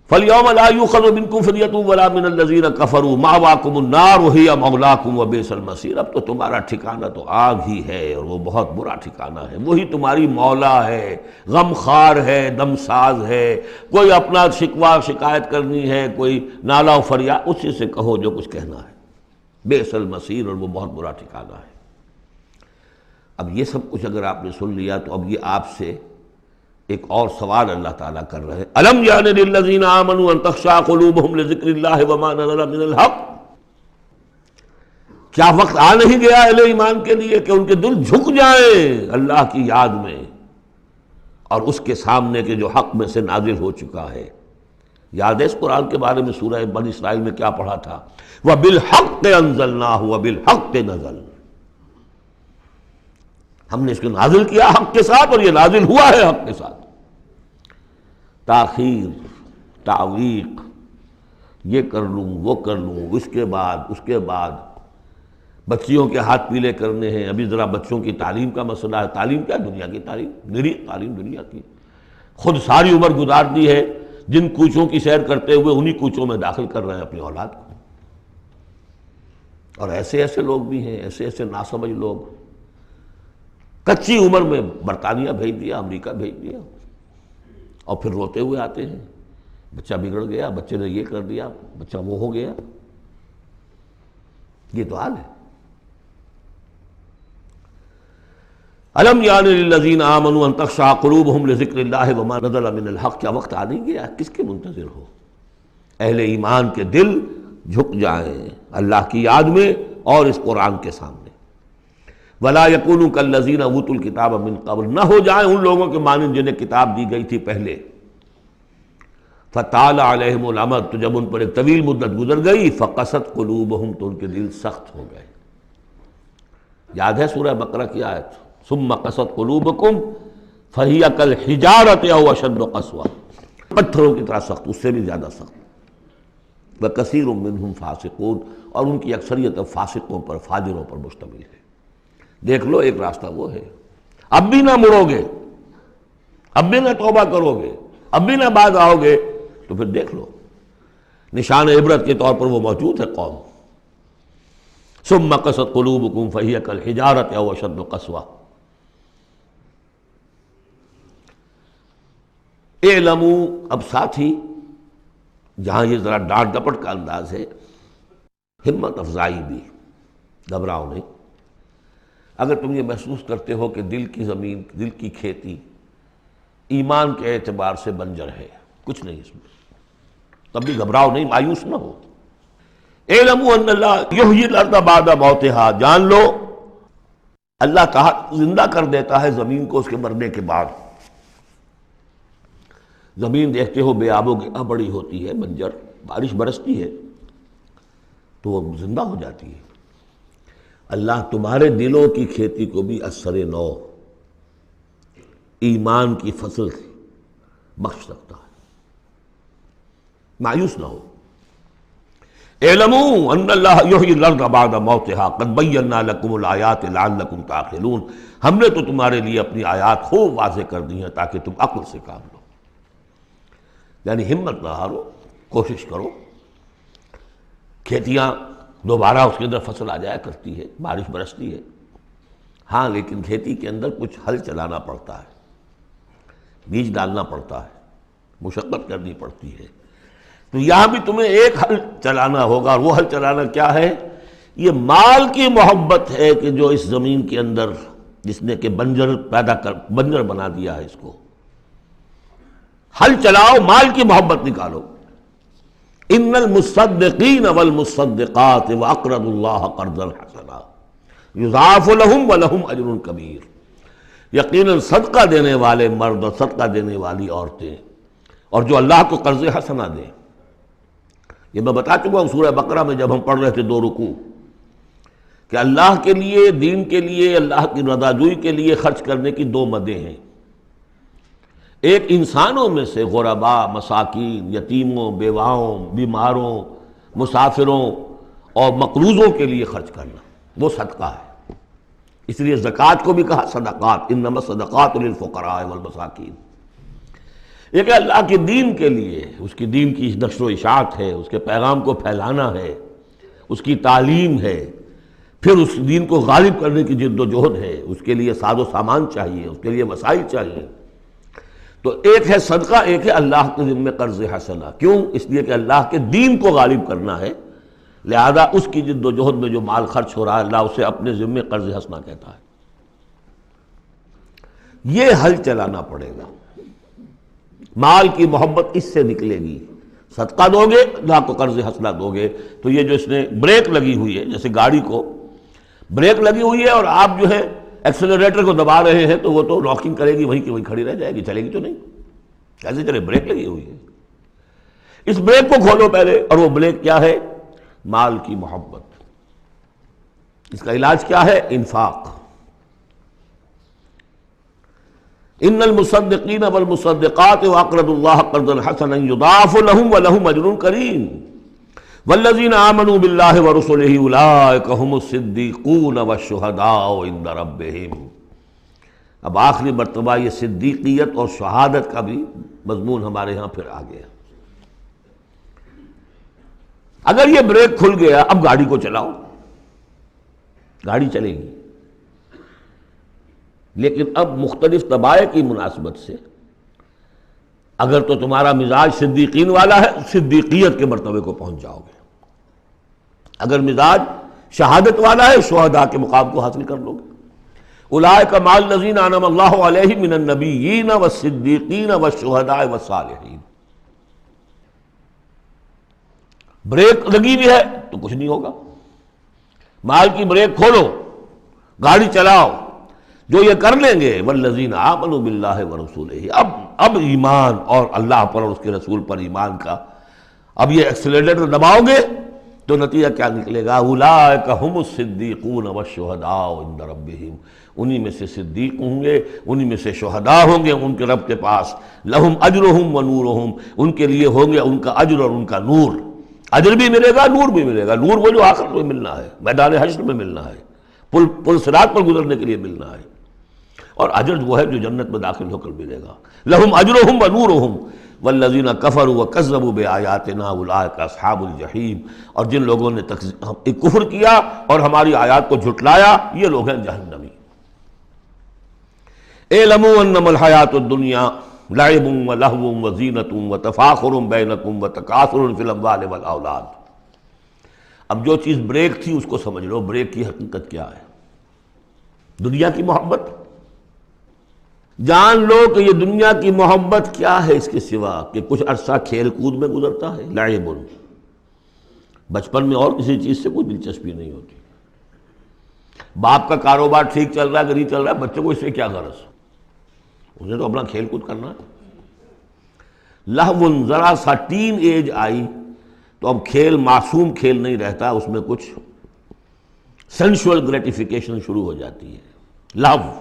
فَالْيَوْمَ لَا يُؤْخَذُ مِنْكُمْ فِدْيَةٌ وَلَا مِنَ الَّذِينَ كَفَرُوا مَأْوَاكُمُ النَّارُ وَهِيَ مَوْلَاكُمْ وَبِئْسَ الْمَصِيرُ. اب تو تمہارا ٹھکانہ تو آگ ہی ہے اور وہ بہت برا ٹھکانہ ہے. وہی تمہاری مولا ہے، غم خار ہے، دم ساز ہے. کوئی اپنا شکوہ شکایت کرنی ہے، کوئی نالہ و فریاد، اسی سے کہو جو کچھ کہنا ہے. بئس المصیر، اور وہ بہت برا ٹھکانہ ہے. اب یہ سب کچھ اگر آپ نے سن لیا تو اب یہ آپ سے ایک اور سوال اللہ تعالیٰ کر رہے ہیں. الم یعن للذین آمنوا ان تخشع قلوبہم لذکر اللہ وما نزل من الحق. کیا وقت آ نہیں گیا اہل ایمان کے لیے کہ ان کے دل جھک جائیں اللہ کی یاد میں اور اس کے سامنے کے جو حق میں سے نازل ہو چکا ہے. یاد ہے اس قرآن کے بارے میں سورہ بنی اسرائیل میں کیا پڑھا تھا؟ وَبِالْحَقِّ أَنزَلْنَاهُ وَبِالْحَقِّ نَزَلَ. ہم نے اس کو نازل کیا حق کے ساتھ اور یہ نازل ہوا ہے حق کے ساتھ. تاخیر، تعویق، یہ کر لوں وہ کر لوں، اس کے بعد بچیوں کے ہاتھ پیلے کرنے ہیں. ابھی ذرا بچوں کی تعلیم کا مسئلہ ہے. تعلیم کیا؟ دنیا کی تعلیم، نری تعلیم دنیا کی. خود ساری عمر گزار دی ہے جن کوچوں کی سیر کرتے ہوئے انہی کوچوں میں داخل کر رہے ہیں اپنی اولاد کو. اور ایسے ایسے لوگ بھی ہیں، ایسے ایسے ناسمجھ لوگ. کچی عمر میں برطانیہ بھیج دیا، امریکہ بھیج دیا، اور پھر روتے ہوئے آتے ہیں بچہ بگڑ گیا، بچے نے یہ کر دیا، بچہ وہ ہو گیا. یہ تو حال ہے. الم یعن للذین آمنوا ان تخشع قلوبہم لذکر اللہ وما نزل من الحق. کیا وقت آ نہیں گیا؟ کس کے منتظر ہو؟ اہل ایمان کے دل جھک جائیں اللہ کی یاد میں اور اس قرآن کے سامنے. ولا یکونوا کالذین اوتوا الکتاب من قبل، نہ ہو جائیں ان لوگوں کے مانند جنہیں کتاب دی گئی تھی پہلے. فطال علیہم الامد، تو جب ان پر ایک طویل مدت گزر گئی، فقست قلوبہم، تو ان کے دل سخت ہو گئے. یاد ہے سورہ بقرہ کی آیت؟ ثم قست قلوبکم فہی کالحجارۃ او اشد قسوہ. پتھروں کی طرح سخت، اس سے بھی زیادہ سخت. وکثیر منہم فاسقون، اور ان کی اکثریت فاسقوں پر، فاجروں پر مشتمل ہے. دیکھ لو ایک راستہ وہ ہے. اب بھی نہ مڑو گے، اب بھی نہ توبہ کرو گے، اب بھی نہ باز آؤ گے تو پھر دیکھ لو نشان عبرت کے طور پر وہ موجود ہے قوم. ثم قست قلوبکم فہی کالحجارۃ او اشد قسوہ. اعلموا، اب ساتھ ہی جہاں یہ ذرا ڈانٹ ڈپٹ کا انداز ہے، ہمت افزائی بھی، گھبراؤ نہیں۔ اگر تم یہ محسوس کرتے ہو کہ دل کی زمین، دل کی کھیتی ایمان کے اعتبار سے بنجر ہے، کچھ نہیں اس میں، تب بھی گھبراؤ نہیں، مایوس نہ ہو۔ اعلموا ان اللہ یحیی الارض بعد موتہا، جان لو اللہ تعالیٰ زندہ کر دیتا ہے زمین کو اس کے مرنے کے بعد۔ زمین دیکھتے ہو بے آب و گیا بڑی ہوتی ہے، بنجر، بارش برستی ہے تو وہ زندہ ہو جاتی ہے۔ اللہ تمہارے دلوں کی کھیتی کو بھی اثر نو، ایمان کی فصل بخش سکتا ہے، مایوس نہ ہو۔ اعلموا ان اللہ یحیی الارض بعد موتہا قد بینا لکم الآیات لعلکم تعقلون، ہم نے تو تمہارے لیے اپنی آیات خوب واضح کر دی ہیں تاکہ تم عقل سے کام لو۔ یعنی ہمت نہ ہارو، کوشش کرو۔ کھیتیاں دوبارہ اس کے اندر فصل آ جایا کرتی ہے، بارش برستی ہے، ہاں لیکن کھیتی کے اندر کچھ ہل چلانا پڑتا ہے، بیج ڈالنا پڑتا ہے، مشقت کرنی پڑتی ہے۔ تو یہاں بھی تمہیں ایک ہل چلانا ہوگا، اور وہ ہل چلانا کیا ہے؟ یہ مال کی محبت ہے کہ جو اس زمین کے اندر جس نے کہ بنجر بنا دیا ہے، اس کو ہل چلاؤ، مال کی محبت نکالو۔ ان المصدقین والمصدقات واقرضوا اللہ قرضا حسنا یضاعف لهم ولهم اجر کبیر، یقیناً صدقہ دینے والے مرد اور صدقہ دینے والی عورتیں، اور جو اللہ کو قرض حسنا دیں، یہ میں بتا چکا ہوں سورہ بقرہ میں جب ہم پڑھ رہے تھے 2 رکوع، کہ اللہ کے لیے، دین کے لیے، اللہ کی رضا جوئی کے لیے خرچ کرنے کی 2 مدیں ہیں۔ ایک انسانوں میں سے غرباء، مساکین، یتیموں، بیواؤں، بیماروں، مسافروں اور مقروضوں کے لیے خرچ کرنا، وہ صدقہ ہے۔ اس لیے زکوٰۃ کو بھی کہا صدقات، انما الصدقات للفقراء والمساکین۔ ایک اللہ کے دین کے لیے، اس کی دین کی نشر و اشاعت ہے، اس کے پیغام کو پھیلانا ہے، اس کی تعلیم ہے، پھر اس دین کو غالب کرنے کی جد و جہد ہے، اس کے لیے ساز و سامان چاہیے، اس کے لیے وسائل چاہیے۔ تو ایک ہے صدقہ، ایک ہے اللہ کے ذمہ قرض حسنہ۔ کیوں؟ اس لیے کہ اللہ کے دین کو غالب کرنا ہے، لہذا اس کی جد و جہد میں جو مال خرچ ہو رہا ہے اللہ اسے اپنے ذمہ قرض حسنہ کہتا ہے۔ یہ حل چلانا پڑے گا، مال کی محبت اس سے نکلے گی۔ صدقہ دو گے، اللہ کو قرض حسنہ دو گے، تو یہ جو اس نے بریک لگی ہوئی ہے، جیسے گاڑی کو بریک لگی ہوئی ہے اور آپ جو ہے ایکسلریٹر کو دبا رہے ہیں تو وہ تو راکنگ کرے گی، وہیں کی وہیں کھڑی رہ جائے گی، چلے گی تو نہیں، کیسے چلے؟ بریک لگی ہوئی ہے۔ اس بریک کو کھولو پہلے، اور وہ بریک کیا ہے؟ مال کی محبت۔ اس کا علاج کیا ہے؟ انفاق۔ ان المصدقین والمصدقات واقرضوا اللہ قرضا حسنا یضاعف لهم ولهم اجر کریم والذین آمنوا باللہ ورسلہ اولئک هم الصدیقون والشہداء عند ربہم۔ اب آخری مرتبہ یہ صدیقیت اور شہادت کا بھی مضمون ہمارے ہاں پھر آ گیا۔ اگر یہ بریک کھل گیا، اب گاڑی کو چلاؤ، گاڑی چلے گی، لیکن اب مختلف طبائع کی مناسبت سے اگر تو تمہارا مزاج صدیقین والا ہے، صدیقیت کے مرتبے کو پہنچ جاؤ گے۔ اگر مزاج شہادت والا ہے، شہداء کے مقام کو حاصل کر لو گے۔ اولئک مع الذین انعم اللہ علیہم من النبیین والصدیقین والشہداء والصالحین۔ بریک لگی بھی ہے تو کچھ نہیں ہوگا، مال کی بریک کھولو، گاڑی چلاؤ۔ جو یہ کر لیں گے والذین آمنوا باللہ ورسولہ، اب ایمان اور اللہ پر اور اس کے رسول پر ایمان کا، اب یہ ایکسیلریٹر دباؤ گے تو نتیجہ کیا نکلے گا؟ اولئک هم الصدیقون والشہداء عند ربہم، انہی میں سے صدیق ہوں گے، انہی میں سے شہداء ہوں گے ان کے رب کے پاس۔ لہم اجرہم ونورہم، ان کے لیے ہوں گے ان کا اجر اور ان کا نور۔ اجر بھی ملے گا، نور بھی ملے گا۔ نور وہ جو آخرت میں ملنا ہے، میدان حشر میں ملنا ہے، پل صراط پر گزرنے کے لیے ملنا ہے، اور اجر وہ ہے جو جنت میں داخل ہو کر ملے گا۔ لہم اجرہم ونورہم والذین کفروا وکذبوا بآیاتنا اولئک اصحاب الجحیم، اور جن لوگوں نے کفر کیا اور ہماری آیات کو جھٹلایا، یہ لوگ ہیں جہنمی۔ اعلموا انما الحیات الدنیا لعب ولہو وزینۃ وتفاخر بینکم وتکاثر فی الاموال والاولاد۔ اب جو چیز بریک تھی اس کو سمجھ لو، بریک کی حقیقت کیا ہے؟ دنیا کی محبت۔ جان لو کہ یہ دنیا کی محبت کیا ہے اس کے سوا کہ کچھ عرصہ کھیل کود میں گزرتا ہے، لعب۔ بچپن میں اور کسی چیز سے کوئی دلچسپی نہیں ہوتی۔ باپ کا کاروبار ٹھیک چل رہا ہے کہ نہیں چل رہا ہے، بچے کو اس سے کیا غرض؟ انہیں تو اپنا کھیل کود کرنا ہے۔ لہو، ذرا سا ٹین ایج آئی تو اب کھیل معصوم کھیل نہیں رہتا، اس میں کچھ سینشول گریٹیفیکیشن شروع ہو جاتی ہے، لہو۔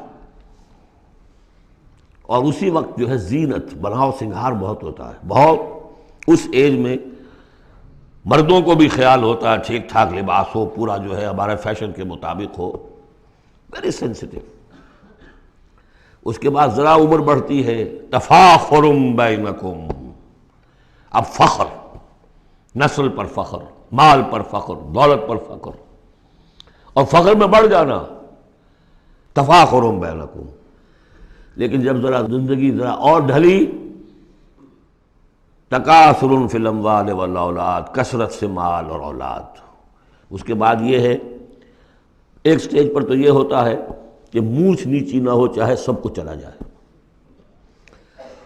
اور اسی وقت جو ہے زینت، بناؤ سنگھار بہت ہوتا ہے، بہت۔ اس ایج میں مردوں کو بھی خیال ہوتا ہے ٹھیک ٹھاک لباس ہو، پورا جو ہے ہمارے فیشن کے مطابق ہو، ویری سینسٹیو۔ اس کے بعد ذرا عمر بڑھتی ہے، تفاخر بینکم، اب فخر، نسل پر فخر، مال پر فخر، دولت پر فخر، اور فخر میں بڑھ جانا، تفاخر بینکم۔ لیکن جب ذرا زندگی ذرا اور ڈھلی، تکاثر فی الاموال والاولاد، کثرت سے مال اور اولاد۔ اس کے بعد یہ ہے، ایک سٹیج پر تو یہ ہوتا ہے کہ مونچھ نیچی نہ ہو چاہے سب کچھ چلا جائے،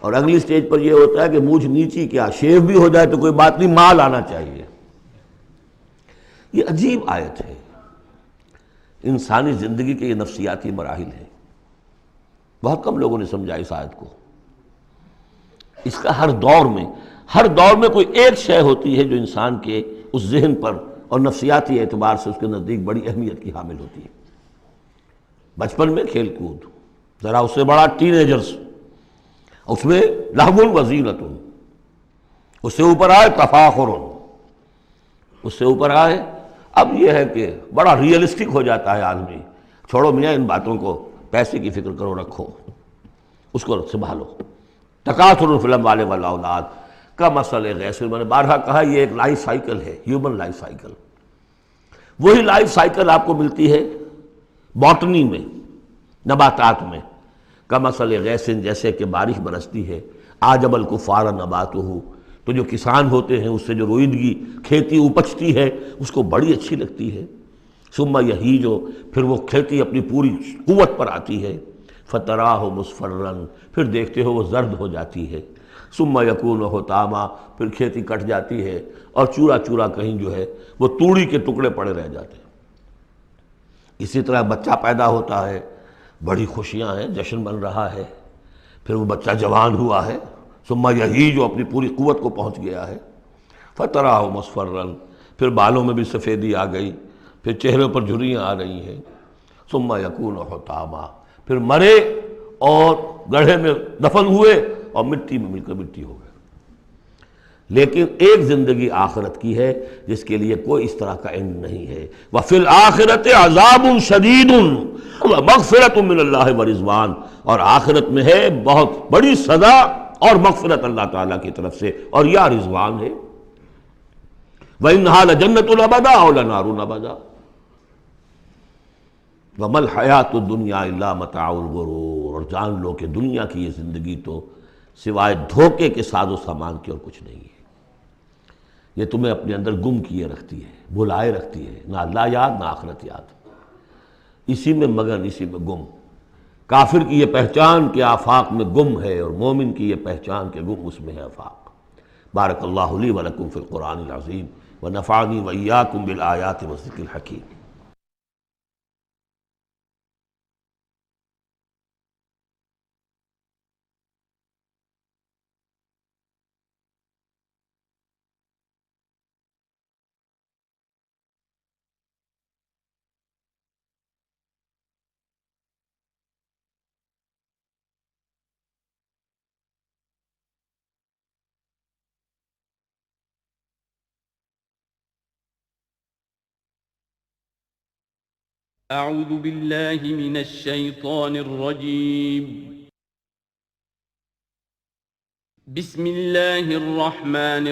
اور اگلی سٹیج پر یہ ہوتا ہے کہ مونچھ نیچی کیا، شیو بھی ہو جائے تو کوئی بات نہیں، مال آنا چاہیے۔ یہ عجیب آیت ہے، انسانی زندگی کے یہ نفسیاتی مراحل ہیں۔ بہت کم لوگوں نے سمجھا اس آیت کو۔ اس کا ہر دور میں کوئی ایک شے ہوتی ہے جو انسان کے اس ذہن پر اور نفسیاتی اعتبار سے اس کے نزدیک بڑی اہمیت کی حامل ہوتی ہے۔ بچپن میں کھیل کود، ذرا اس سے بڑا ٹین ایجرز، اس میں لہو وزینۃ، اس سے اوپر آئے تفاخر، اس سے اوپر آئے اب یہ ہے کہ بڑا ریئلسٹک ہو جاتا ہے آدمی، چھوڑو میاں ان باتوں کو، پیسے کی فکر کرو، رکھو اس کو، سنبھالو۔ تکاثر فی الاموال والاولاد کمثل غیث، میں نے بارہا کہا یہ ایک لائف سائیکل ہے، ہیومن لائف سائیکل۔ وہی لائف سائیکل آپ کو ملتی ہے باٹنی میں، نباتات میں، کمثل غیث، جیسے کہ بارش برستی ہے، اعجب الکفار نباتہ، تو جو کسان ہوتے ہیں اس سے جو روئیدگی کھیتی اپجتی ہے اس کو بڑی اچھی لگتی ہے۔ ثم یہیج، پھر وہ کھیتی اپنی پوری قوت پر آتی ہے، فتراہ مصفرا، پھر دیکھتے ہو وہ زرد ہو جاتی ہے، ثم یکون حطاما، پھر کھیتی کٹ جاتی ہے اور چورا چورا کہیں جو ہے وہ توڑی کے ٹکڑے پڑے رہ جاتے ہیں۔ اسی طرح بچہ پیدا ہوتا ہے، بڑی خوشیاں ہیں، جشن بن رہا ہے، پھر وہ بچہ جوان ہوا ہے، ثم یہیج، اپنی پوری قوت کو پہنچ گیا ہے، فتراہ مصفرا، پھر بالوں میں بھی سفیدی آ گئی، پھر چہرے پر جھریاں آ رہی ہیں، ثم یکون حطاما، پھر مرے اور گڑھے میں دفن ہوئے اور مٹی میں مل کر مٹی ہو گئے۔ لیکن ایک زندگی آخرت کی ہے جس کے لیے کوئی اس طرح کا اینڈ نہیں ہے۔ وَفِي الْآخِرَةِ عَذَابٌ شَدِيدٌ وَمَغْفِرَةٌ مِّنَ اللَّهِ وَرِضْوَانٌ، اور آخرت میں ہے بہت بڑی سزا اور مغفرت اللہ تعالیٰ کی طرف سے، اور یا رضوان ہے۔ وَإِنَّهَا لَجَنَّةٌ أَبَدًا أَوْ لَنَارٌ أَبَدًا وَمَا الْحَيَاةُ الدُّنْيَا إِلَّا مَتَاعُ الْغُرُورِ، اور جان لو کہ دنیا کی یہ زندگی تو سوائے دھوکے کے ساز و سامان کی اور کچھ نہیں ہے۔ یہ تمہیں اپنے اندر گم کیے رکھتی ہے، بھلائے رکھتی ہے، نہ اللہ یاد نہ آخرت یاد، اسی میں مگن، اسی میں گم۔ کافر کی یہ پہچان کہ آفاق میں گم ہے، اور مومن کی یہ پہچان کہ گم اس میں ہے آفاق۔ بارک اللہ لی و لکم فی القرآن العظیم ونفعنی وإیاکم بالآیات والذکر الحکیم۔ أعوذ بالله من الشيطان الرجيم. بسم الله الرحمن